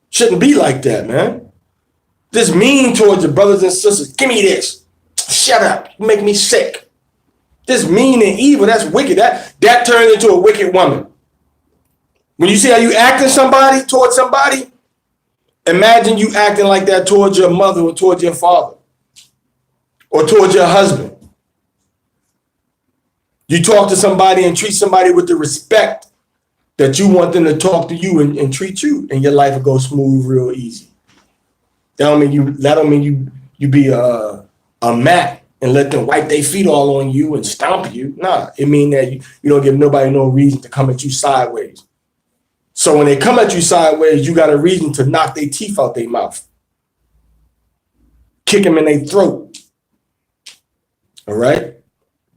[SPEAKER 3] Shouldn't be like that, man. Just mean towards your brothers and sisters. Give me this. Shut up. You make me sick. Just mean and evil. That's wicked. That turns into a wicked woman. When you see how you acting towards somebody, imagine you acting like that towards your mother or towards your father or towards your husband. You talk to somebody and treat somebody with the respect that you want them to talk to you and treat you, and your life will go smooth real easy. That don't mean you be a mat and let them wipe their feet all on you and stomp you. Nah, it mean that you don't give nobody no reason to come at you sideways. So when they come at you sideways, you got a reason to knock their teeth out their mouth. Kick them in their throat. All right?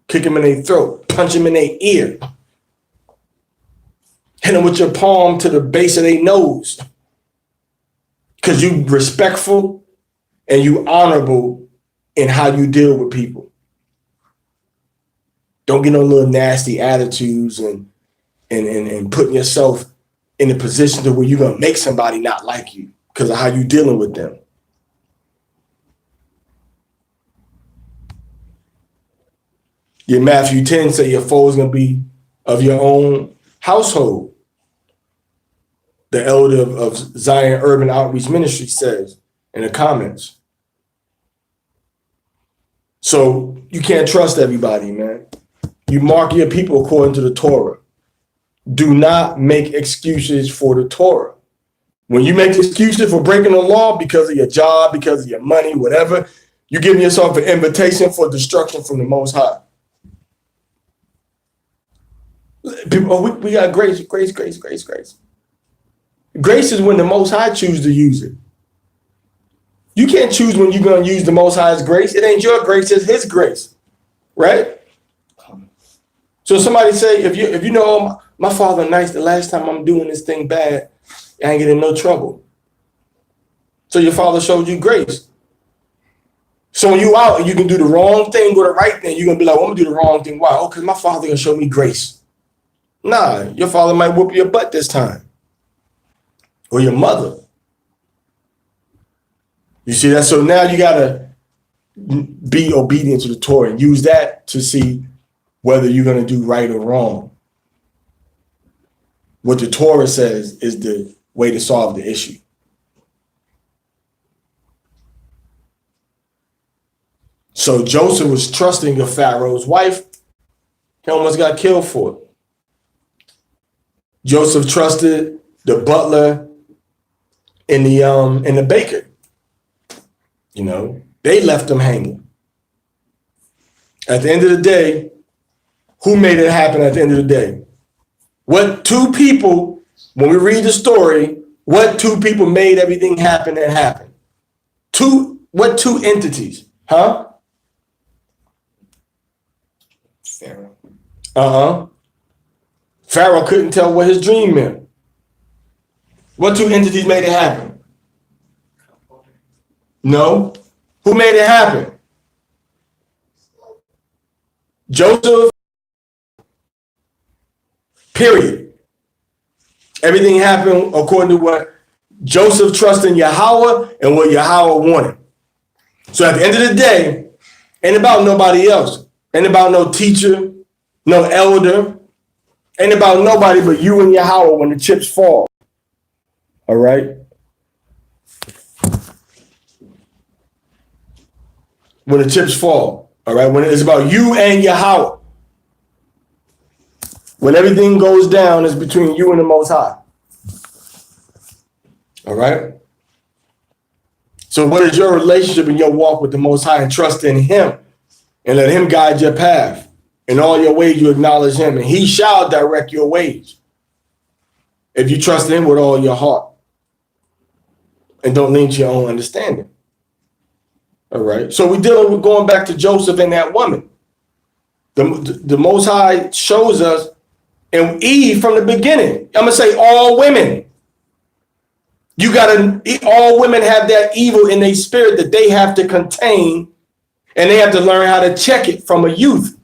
[SPEAKER 3] Kick them in their throat. Punch them in their ear. Hit them with your palm to the base of their nose. Because you respectful and you honorable in how you deal with people. Don't get no little nasty attitudes and putting yourself in a position to where you're going to make somebody not like you because of how you dealing with them. Your Matthew 10 say your foe is going to be of your own household. The elder of Zion Urban Outreach Ministry says in the comments. So you can't trust everybody, man. You mark your people according to the Torah. Do not make excuses for the Torah. When you make excuses for breaking the law because of your job, because of your money, whatever, you're giving yourself an invitation for destruction from the Most High. People, we got grace. Grace is when the Most High chooses to use it. You can't choose when you're going to use the Most High's grace. It ain't your grace, it's His grace, right? So somebody say, if you know my father nice, the last time I'm doing this thing bad, I ain't getting no trouble. So your father showed you grace. So when you out and you can do the wrong thing or the right thing, you're going to be like, well, I'm going to do the wrong thing. Why? Oh, because my father going to show me grace. Nah, your father might whoop your butt this time. Or your mother. You see that? So now you got to be obedient to the Torah and use that to see whether you're going to do right or wrong. What the Torah says is the way to solve the issue. So Joseph was trusting of Pharaoh's wife. He almost got killed for it. Joseph trusted the butler and the baker. You know, they left him hanging. At the end of the day, who made it happen at the end of the day? What two people, when we read the story, what two people made everything happen that happened? What two entities? Huh?
[SPEAKER 1] Pharaoh.
[SPEAKER 3] Pharaoh couldn't tell what his dream meant. What two entities made it happen? No. Who made it happen? Joseph. Period. Everything happened according to what Joseph trusted in Yahweh and what Yahweh wanted. So at the end of the day, ain't about nobody else. Ain't about no teacher, no elder. Ain't about nobody but you and Yahweh when the chips fall. All right? When the chips fall. All right? When it's about you and Yahweh. When everything goes down, it's between you and the Most High. All right? So what is your relationship and your walk with the Most High and trust in Him and let Him guide your path? In all your ways you acknowledge Him and He shall direct your ways. If you trust Him with all your heart and don't lean to your own understanding. All right? So we're dealing with going back to Joseph and that woman. The Most High shows us, and Eve from the beginning, I'm going to say all women. All women have that evil in their spirit that they have to contain, and they have to learn how to check it from a youth.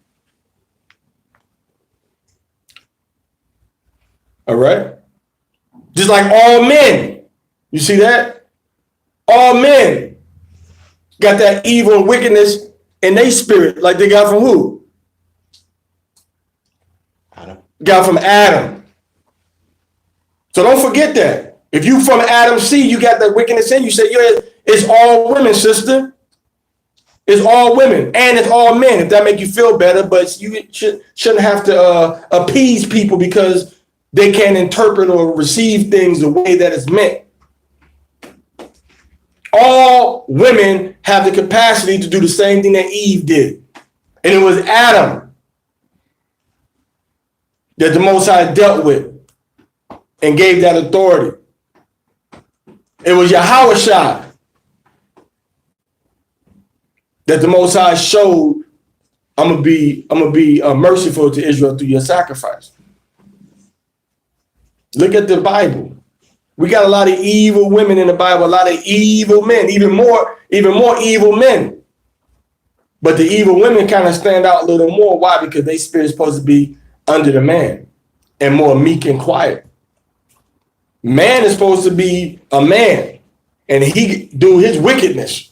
[SPEAKER 3] All right? Just like all men. You see that? All men got that evil and wickedness in their spirit, like they got from who?
[SPEAKER 1] Adam.
[SPEAKER 3] Got from Adam. So don't forget that. If you from Adam's seed, you got that wickedness in you. Say, yeah, it's all women, sister. It's all women, and it's all men, if that make you feel better, but you shouldn't have to appease people because they can't interpret or receive things the way that it's meant. All women have the capacity to do the same thing that Eve did. And it was Adam that the Most High dealt with and gave that authority. It was Yahushua that the Most High showed, I'm gonna be merciful to Israel through your sacrifice. Look at the Bible. We got a lot of evil women in the Bible, a lot of evil men, even more evil men. But the evil women kind of stand out a little more. Why? Because their spirit's supposed to be under the man and more meek and quiet. Man is supposed to be a man and he do his wickedness.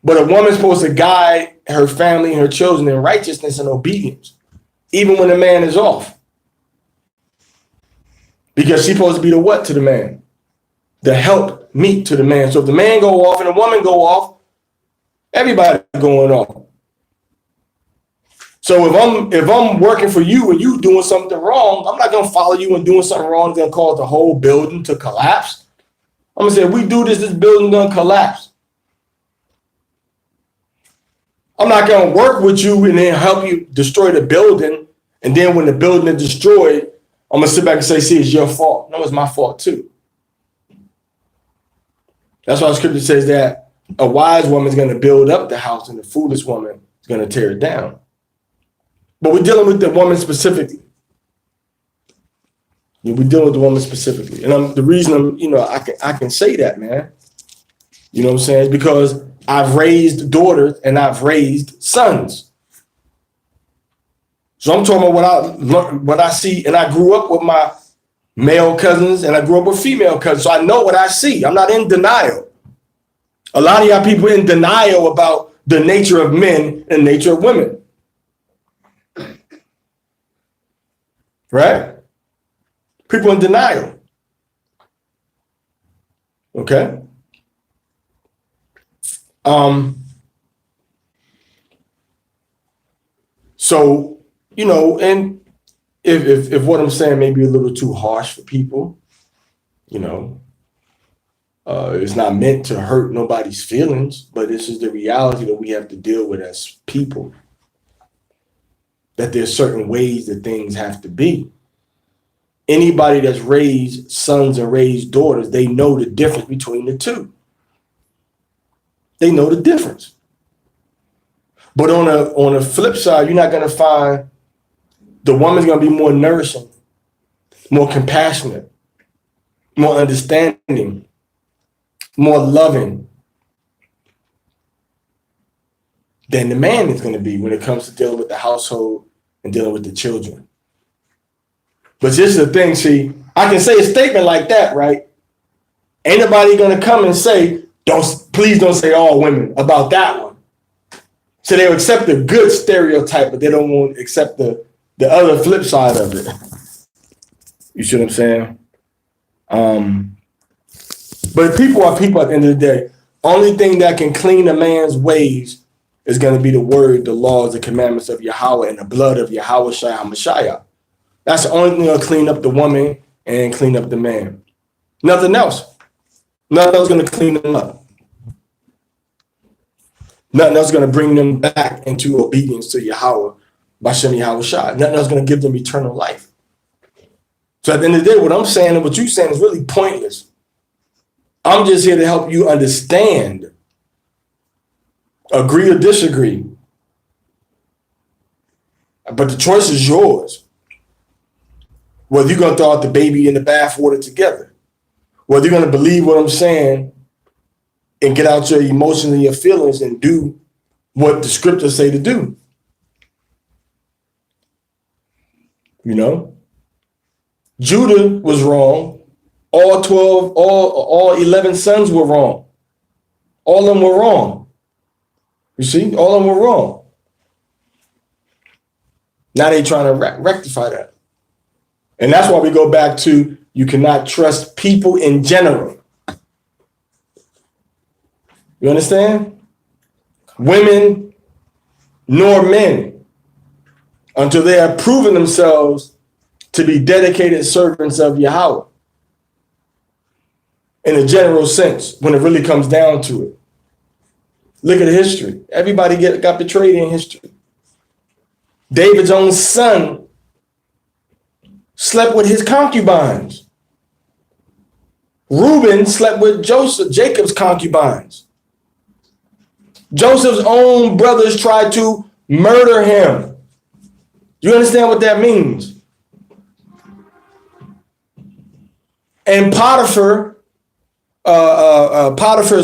[SPEAKER 3] But a woman's supposed to guide her family and her children in righteousness and obedience, even when the man is off. Because she's supposed to be the what to the man? The help meet to the man. So if the man go off and the woman go off, everybody going off. So if I'm working for you and you doing something wrong, I'm not gonna follow you and doing something wrong that's gonna cause the whole building to collapse. I'm gonna say, if we do this building gonna collapse. I'm not gonna work with you and then help you destroy the building. And then when the building is destroyed, I'm gonna sit back and say, see, it's your fault. No, it's my fault too. That's why the scripture says that a wise woman is gonna build up the house and the foolish woman is gonna tear it down. But we're dealing with the woman specifically. We're dealing with the woman specifically. And the reason I can say that, man, you know what I'm saying, is because I've raised daughters and I've raised sons. So I'm talking about what I see, and I grew up with my male cousins and I grew up with female cousins. So I know what I see. I'm not in denial. A lot of y'all people in denial about the nature of men and the nature of women. Right? People in denial. Okay? So, and if what I'm saying may be a little too harsh for people, it's not meant to hurt nobody's feelings, but this is the reality that we have to deal with as people. That there's certain ways that things have to be. Anybody that's raised sons and raised daughters, they know the difference between the two. They know the difference. But on a flip side, you're not going to find the woman's going to be more nourishing, more compassionate, more understanding, more loving than the man is going to be when it comes to dealing with the household and dealing with the children. But this is the thing, see, I can say a statement like that, right? Ain't nobody going to come and say, please don't say all women about that one. So they'll accept the good stereotype, but they don't want to accept the other flip side of it. You see what I'm saying? But people are people at the end of the day. Only thing that can clean a man's ways is going to be the word, the laws, the commandments of Yahweh, and the blood of Yahweh Shai HaMashiach. That's the only thing that'll clean up the woman and clean up the man. Nothing else. Nothing else is going to clean them up. Nothing else is going to bring them back into obedience to Yahweh, Bashem Yahweh Shai. Nothing else is going to give them eternal life. So at the end of the day, what I'm saying and what you're saying is really pointless. I'm just here to help you understand. Agree or disagree. But the choice is yours. Whether you're going to throw out the baby and the bathwater together, whether you're going to believe what I'm saying and get out your emotions and your feelings and do what the scriptures say to do. You know? Judah was wrong. All 12, all 11 sons were wrong. All of them were wrong. You see? All of them were wrong. Now they trying to rectify that. And that's why we go back to you cannot trust people in general. You understand? Women nor men until they have proven themselves to be dedicated servants of Yahweh. In a general sense, when it really comes down to it. Look at the history. Everybody got betrayed in history. David's own son slept with his concubines. Reuben slept with Jacob's concubines. Joseph's own brothers tried to murder him. You understand what that means? And Potiphar's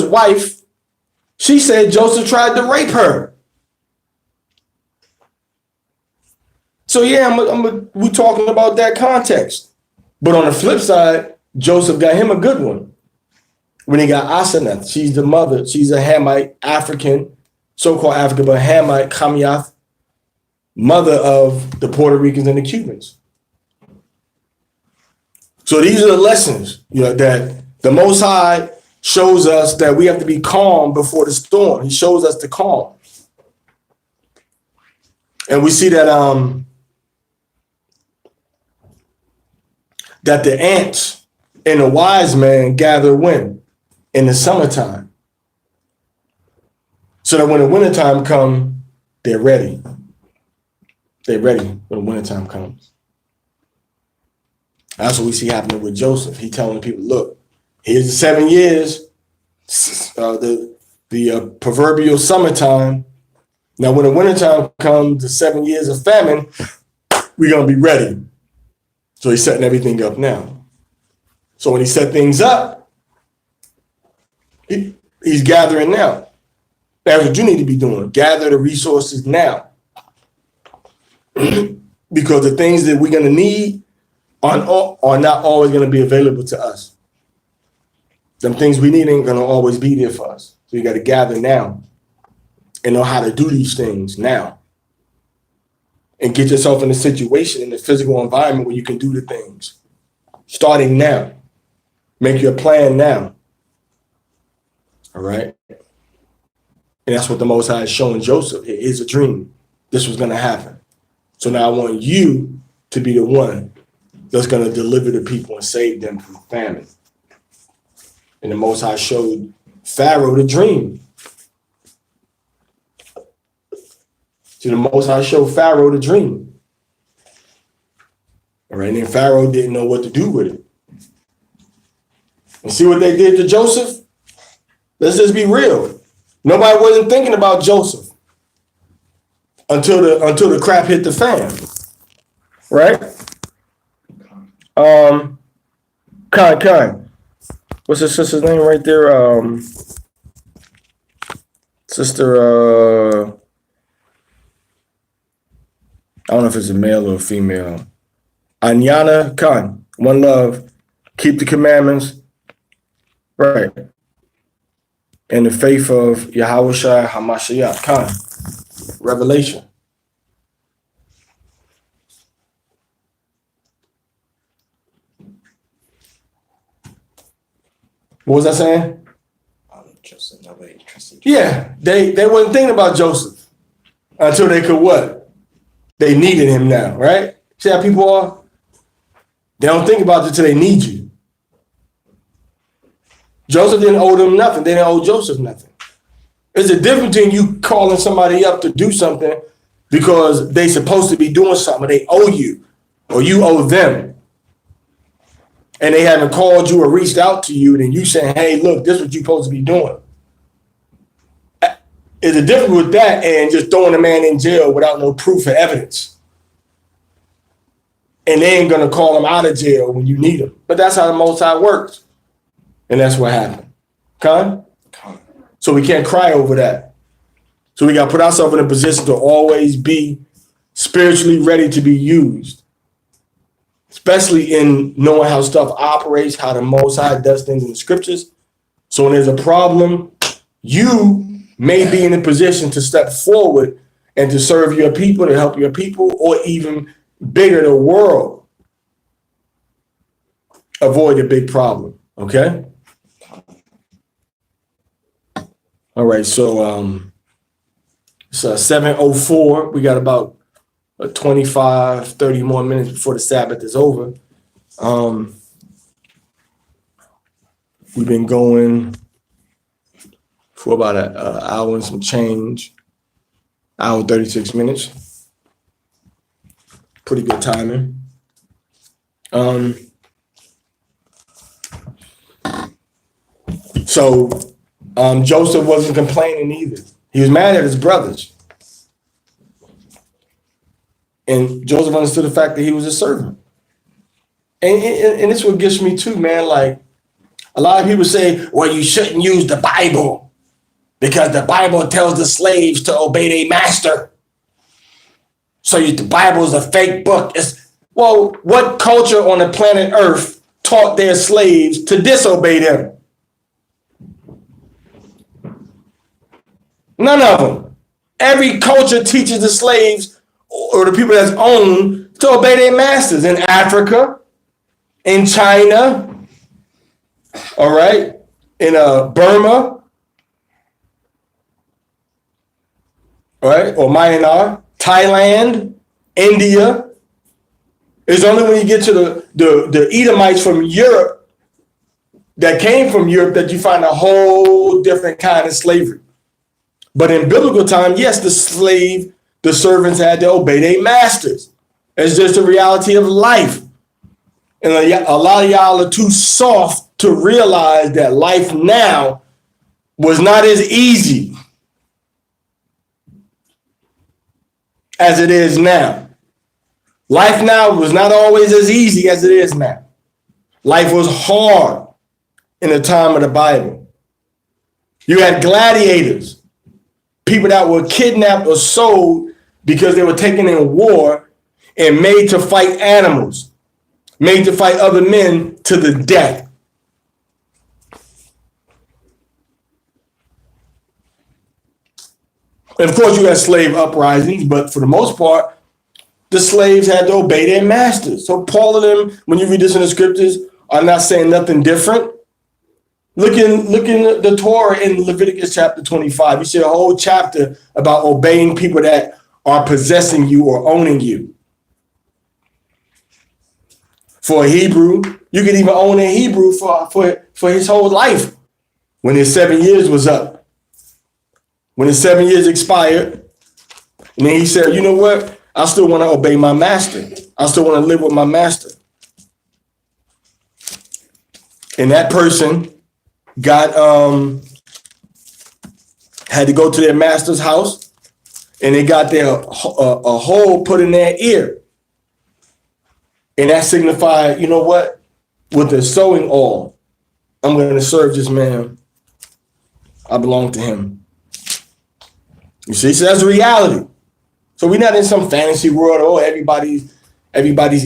[SPEAKER 3] wife, she said Joseph tried to rape her. So yeah, we're talking about that context. But on the flip side, Joseph got him a good one. When he got Asenath, she's the mother. She's a Hamite, African, so-called African, but Hamite, Kamiath, mother of the Puerto Ricans and the Cubans. So these are the lessons, that the Most High shows us that we have to be calm before the storm. He shows us to calm. And we see that that the ants and the wise man gather when? In the summertime. So that when the wintertime comes, they're ready. They're ready when the wintertime comes. That's what we see happening with Joseph. He telling people, look, here's the 7 years, the proverbial summertime. Now, when the wintertime comes, the 7 years of famine, we're going to be ready. So he's setting everything up now. So when he set things up, he's gathering now. That's what you need to be doing. Gather the resources now. Because the things that we're going to need are not always going to be available to us. Them things we need ain't going to always be there for us. So you got to gather now and know how to do these things now. And get yourself in a situation, in a physical environment where you can do the things. Starting now. Make your plan now. All right? And that's what the Most High is showing Joseph. It is a dream. This was going to happen. So now I want you to be the one that's going to deliver the people and save them from famine. And the Most High showed Pharaoh the dream. So the Most High showed Pharaoh the dream. All right, and then Pharaoh didn't know what to do with it. And see what they did to Joseph? Let's just be real. Nobody wasn't thinking about Joseph until the crap hit the fan. Right? Khan. What's his sister's name right there? Sister, I don't know if it's a male or a female. Anyana Khan, one love, keep the commandments, right? And the faith of Yahushua Hamashiach Khan, revelation. What was I saying?
[SPEAKER 1] Joseph, nobody trusted Joseph.
[SPEAKER 3] Yeah, they wasn't thinking about Joseph until they could what? They needed him now, right? See how people are? They don't think about it until they need you. Joseph didn't owe them nothing. They didn't owe Joseph nothing. There's a difference between you calling somebody up to do something because they supposed to be doing something. They owe you or you owe them. And they haven't called you or reached out to you, then you saying, hey, look, this is what you're supposed to be doing. There's a difference with that and just throwing a man in jail without no proof or evidence. And they ain't going to call him out of jail when you need him. But that's how the Most High works. And that's what happened. Con? So we can't cry over that. So we got to put ourselves in a position to always be spiritually ready to be used, especially in knowing how stuff operates, how the Most High does things in the scriptures. So when there's a problem, you may be in a position to step forward and to serve your people, to help your people, or even bigger, the world avoid a big problem. Okay? All right, so it's 7:04. We got about 25, 30 more minutes before the Sabbath is over. We've been going for about an hour and some change, hour and 36 minutes. Pretty good timing. So Joseph wasn't complaining either. He was mad at his brothers. And Joseph understood the fact that he was a servant. And this what gets me too, man. Like, a lot of people say, well, you shouldn't use the Bible because the Bible tells the slaves to obey their master. So the Bible is a fake book. Well, what culture on the planet Earth taught their slaves to disobey them? None of them. Every culture teaches the slaves or the people that's owned to obey their masters. In Africa, in China, all right, in Burma, all right, or Myanmar, Thailand, India. It's only when you get to the Edomites from Europe that came from Europe that you find a whole different kind of slavery. But in biblical time, yes, the servants had to obey their masters. It's just a reality of life. And a lot of y'all are too soft to realize that life now was not as easy as it is now. Life now was not always as easy as it is now. Life was hard in the time of the Bible. You had gladiators, people that were kidnapped or sold because they were taken in war and made to fight animals, made to fight other men to the death. And of course, you had slave uprisings, but for the most part, the slaves had to obey their masters. So Paul and them, when you read this in the scriptures, are not saying nothing different. Look in the Torah in Leviticus chapter 25. You see a whole chapter about obeying people that are possessing you or owning you. For a Hebrew, you could even own a Hebrew for his whole life when his 7 years was up. When his 7 years expired, and then he said, you know what? I still want to obey my master. I still want to live with my master. And that person had to go to their master's house, and they got a hole put in their ear. And that signified, you know what? With the sewing oil, I'm going to serve this man. I belong to him. You see, so that's a reality. So we're not in some fantasy world, oh, everybody's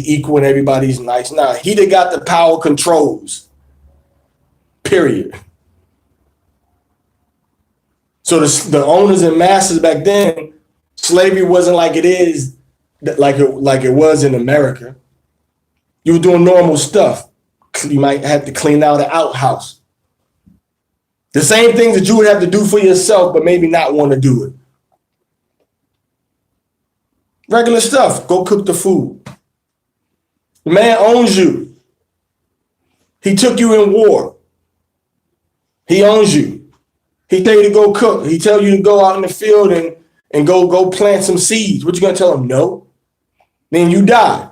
[SPEAKER 3] equal and everybody's nice. Nah, he that got the power controls. Period. So the owners and masters back then, slavery wasn't like it is, like it was in America. You were doing normal stuff. You might have to clean out an outhouse. The same things that you would have to do for yourself, but maybe not want to do it. Regular stuff. Go cook the food. The man owns you. He took you in war. He owns you. He tell you to go cook. He tell you to go out in the field and go plant some seeds. What you gonna tell him? No. Then you die.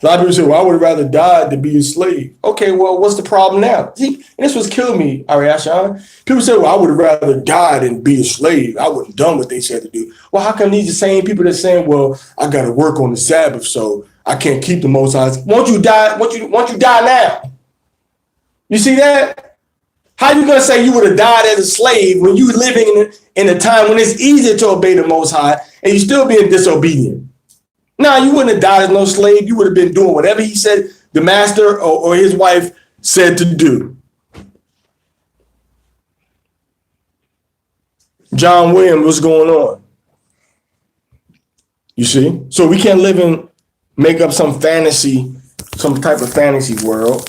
[SPEAKER 3] A lot of people say, well, I would have rather died than be a slave. Okay, well, what's the problem now? See, and this was killing me, Ariashan. People say, well, I would have rather died than be a slave. I wouldn't done what they said to do. Well, how come these the same people that saying, well, I got to work on the Sabbath, so I can't keep the Most High? Won't you die? Won't you die now? You see that? How you gonna say you would have died as a slave when you living in a time when it's easier to obey the Most High and you still being disobedient? Nah, you wouldn't have died as no slave. You would have been doing whatever he said the master or his wife said to do. John Williams, what's going on? You see? So we can't live in, make up some fantasy, some type of fantasy world.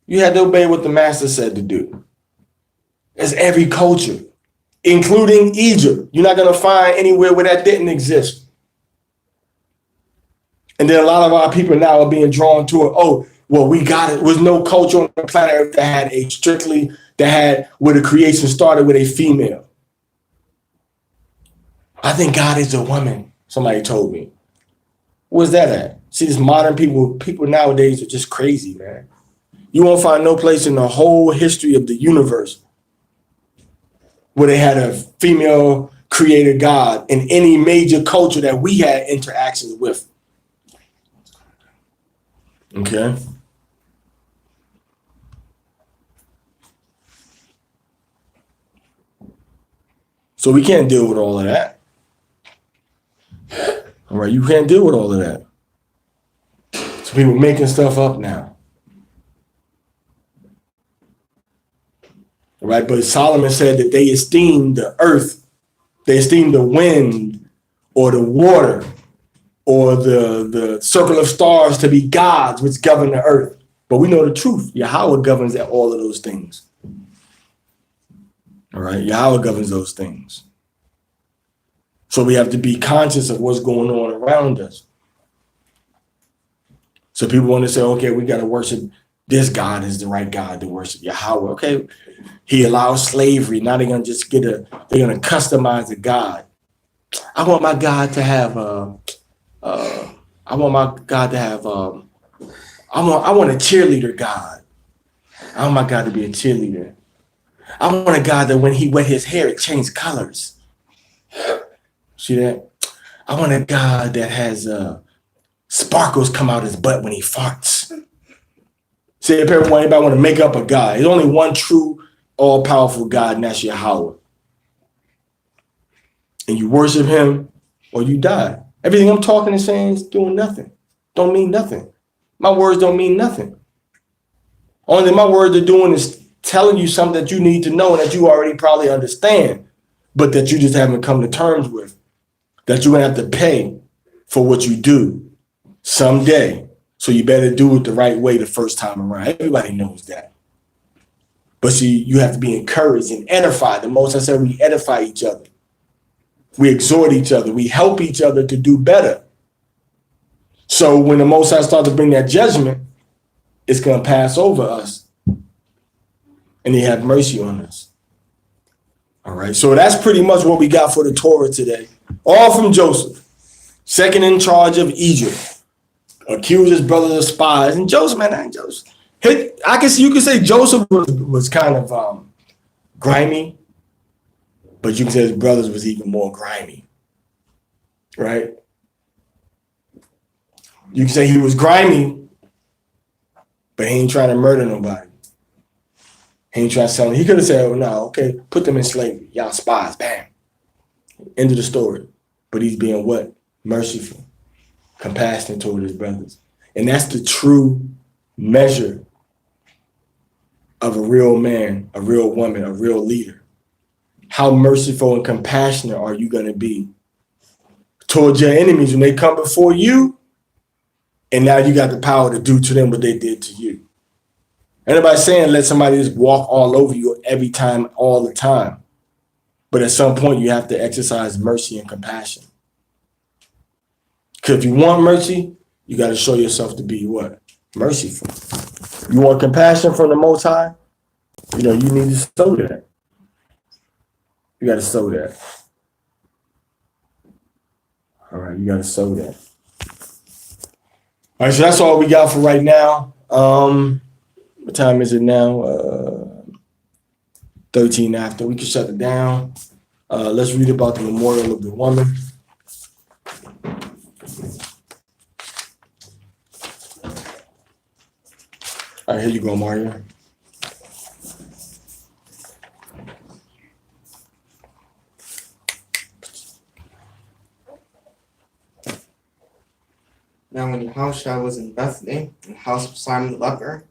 [SPEAKER 3] You had to obey what the master said to do. As every culture, including Egypt. You're not going to find anywhere where that didn't exist. And then a lot of our people now are being drawn to it. Oh, well, we got it. There was no culture on the planet Earth that had where the creation started with a female. I think God is a woman, somebody told me. Where's that at? See, this modern people nowadays are just crazy, man. You won't find no place in the whole history of the universe where they had a female creator God in any major culture that we had interactions with. Okay. So we can't deal with all of that. All right, you can't deal with all of that. So people making stuff up now. All right, but Solomon said that they esteemed the earth, they esteemed the wind or the water or the circle of stars to be gods which govern the earth. But we know the truth. Yahweh governs all of those things. All right, Yahweh governs those things. So we have to be conscious of what's going on around us. So people want to say, okay, we got to worship this God is the right God to worship, Yahweh. Okay, he allows slavery. Now they're going to just they're going to customize a God. I want my God to have, I want a cheerleader God. I want my God to be a cheerleader. I want a God that when he wet his hair, it changed colors. See that? I want a God that has sparkles come out his butt when he farts. See, if anybody want to make up a God, there's only one true, all-powerful God, and that's Yahweh. And you worship him or you die. Everything I'm talking and saying is doing nothing. Don't mean nothing. My words don't mean nothing. Only my words are doing is telling you something that you need to know and that you already probably understand, but that you just haven't come to terms with. That you're going to have to pay for what you do someday. So you better do it the right way the first time around. Everybody knows that. But see, you have to be encouraged and edified. The most I said, we edify each other. We exhort each other. We help each other to do better. So when the Most High starts to bring that judgment, it's going to pass over us. And he have mercy on us. All right. So that's pretty much what we got for the Torah today. All from Joseph, second in charge of Egypt, accused his brothers of spies. And Joseph, man, Joseph. You can say Joseph was kind of grimy, but you can say his brothers was even more grimy, right? You can say he was grimy, but he ain't trying to murder nobody. He ain't trying to sell them. He could have said, oh, no, okay, put them in slavery. Y'all spies, bam. End of the story. But he's being what? Merciful, compassionate toward his brothers. And that's the true measure of a real man, a real woman, a real leader. How merciful and compassionate are you going to be towards your enemies when they come before you? And now you got the power to do to them what they did to you. Anybody saying let somebody just walk all over you every time, all the time. But at some point, you have to exercise mercy and compassion. Because if you want mercy, you got to show yourself to be what? Merciful. You want compassion from the Most High? You need to sow that. You got to sow that. All right, you got to sow that. All right, so that's all we got for right now. What time is it now? 13 after. We can shut it down. Let's read about the memorial of the woman. All right. right, here you go, Mario.
[SPEAKER 1] Now when Yahushua was in Bethany, in the house of Simon the leper,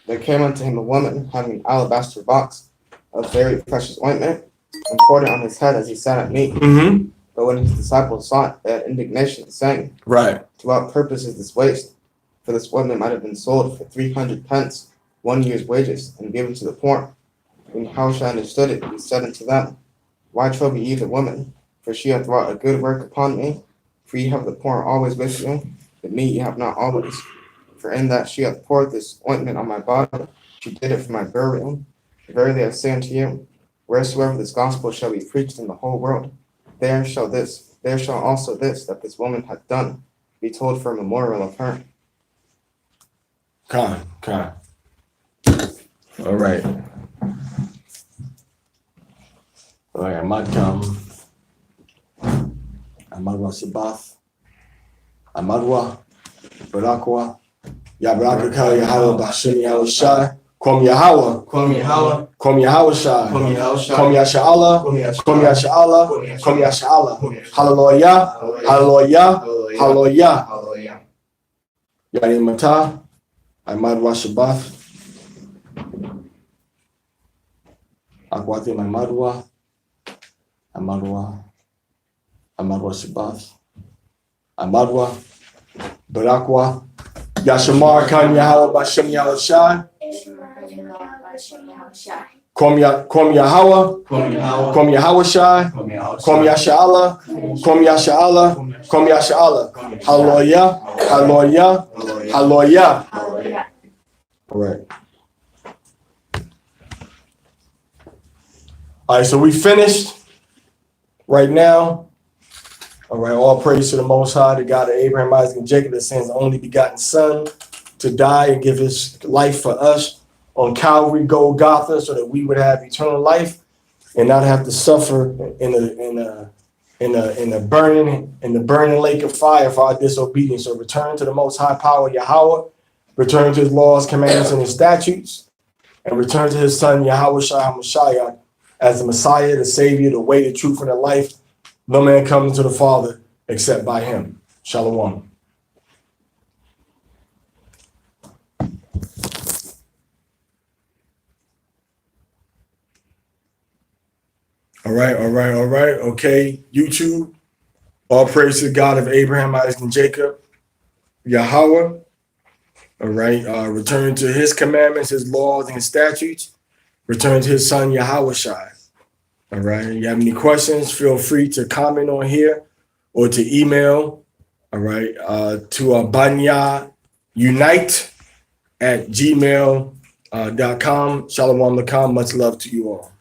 [SPEAKER 1] there came unto him a woman having an alabaster box of very precious ointment, and poured it on his head as he sat at meat.
[SPEAKER 3] Mm-hmm.
[SPEAKER 1] But when his disciples saw it, they had indignation, saying,
[SPEAKER 3] Right.
[SPEAKER 1] To what purpose is this waste? For this woman might have been sold for 300 pence, 1 year's wages, and given to the poor. When Yahushua understood it, he said unto them, Why trouble ye the woman? For she hath wrought a good work upon me. For ye have the poor always with you, but me ye have not always. For in that she hath poured this ointment on my body, she did it for my burial. Verily I say unto you, wheresoever this gospel shall be preached in the whole world, there shall also this that this woman hath done be told for a memorial of her.
[SPEAKER 3] Con. All right. All right, Amadwa Sabbath, Amadwa, Barakwa, Yabrakaka, Yahweh, Bashem, Yahushai, Kom Yahweh, Kom Yahweh, Kom Yahushai, Kom Yasha'Allah, Kom Yasha'Allah, Kom Yasha'Allah, Hallelujah, Hallelujah, Hallelujah. Yadi Mata, Amadwa Sabbath, Akwati Amadwa Sabbath, Amadwa, Barakwa, Yashamar Khan Yahweh Bashem Yahushai, Kom Yahweh, Kom Yahushai, Kom Yasha'Allah, Kom Yasha'Allah, Kom Yasha'Allah, Hallelujah, Hallelujah, Hallelujah. All right. All right, so we finished right now. All right, all praise to the Most High, the God of Abraham, Isaac, and Jacob, that sent his only begotten Son to die and give his life for us on Calvary, Golgotha, so that we would have eternal life and not have to suffer in the burning lake of fire for our disobedience. So return to the Most High power, Yahweh, return to his laws, commandments, and his statutes, and return to his Son, Yahweh Shai HaMashiach, as the Messiah, the Savior, the way, the truth, and the life. No man comes to the Father except by him. Shalom. All right. Okay, YouTube. All praise to the God of Abraham, Isaac, and Jacob, Yahweh. All right. Return to his commandments, his laws, and his statutes. Return to his Son, Yahweh Shai. All right. You have any questions, feel free to comment on here or to email, all right, to banyaunite@gmail.com. Shalom Lakam. Much love to you all.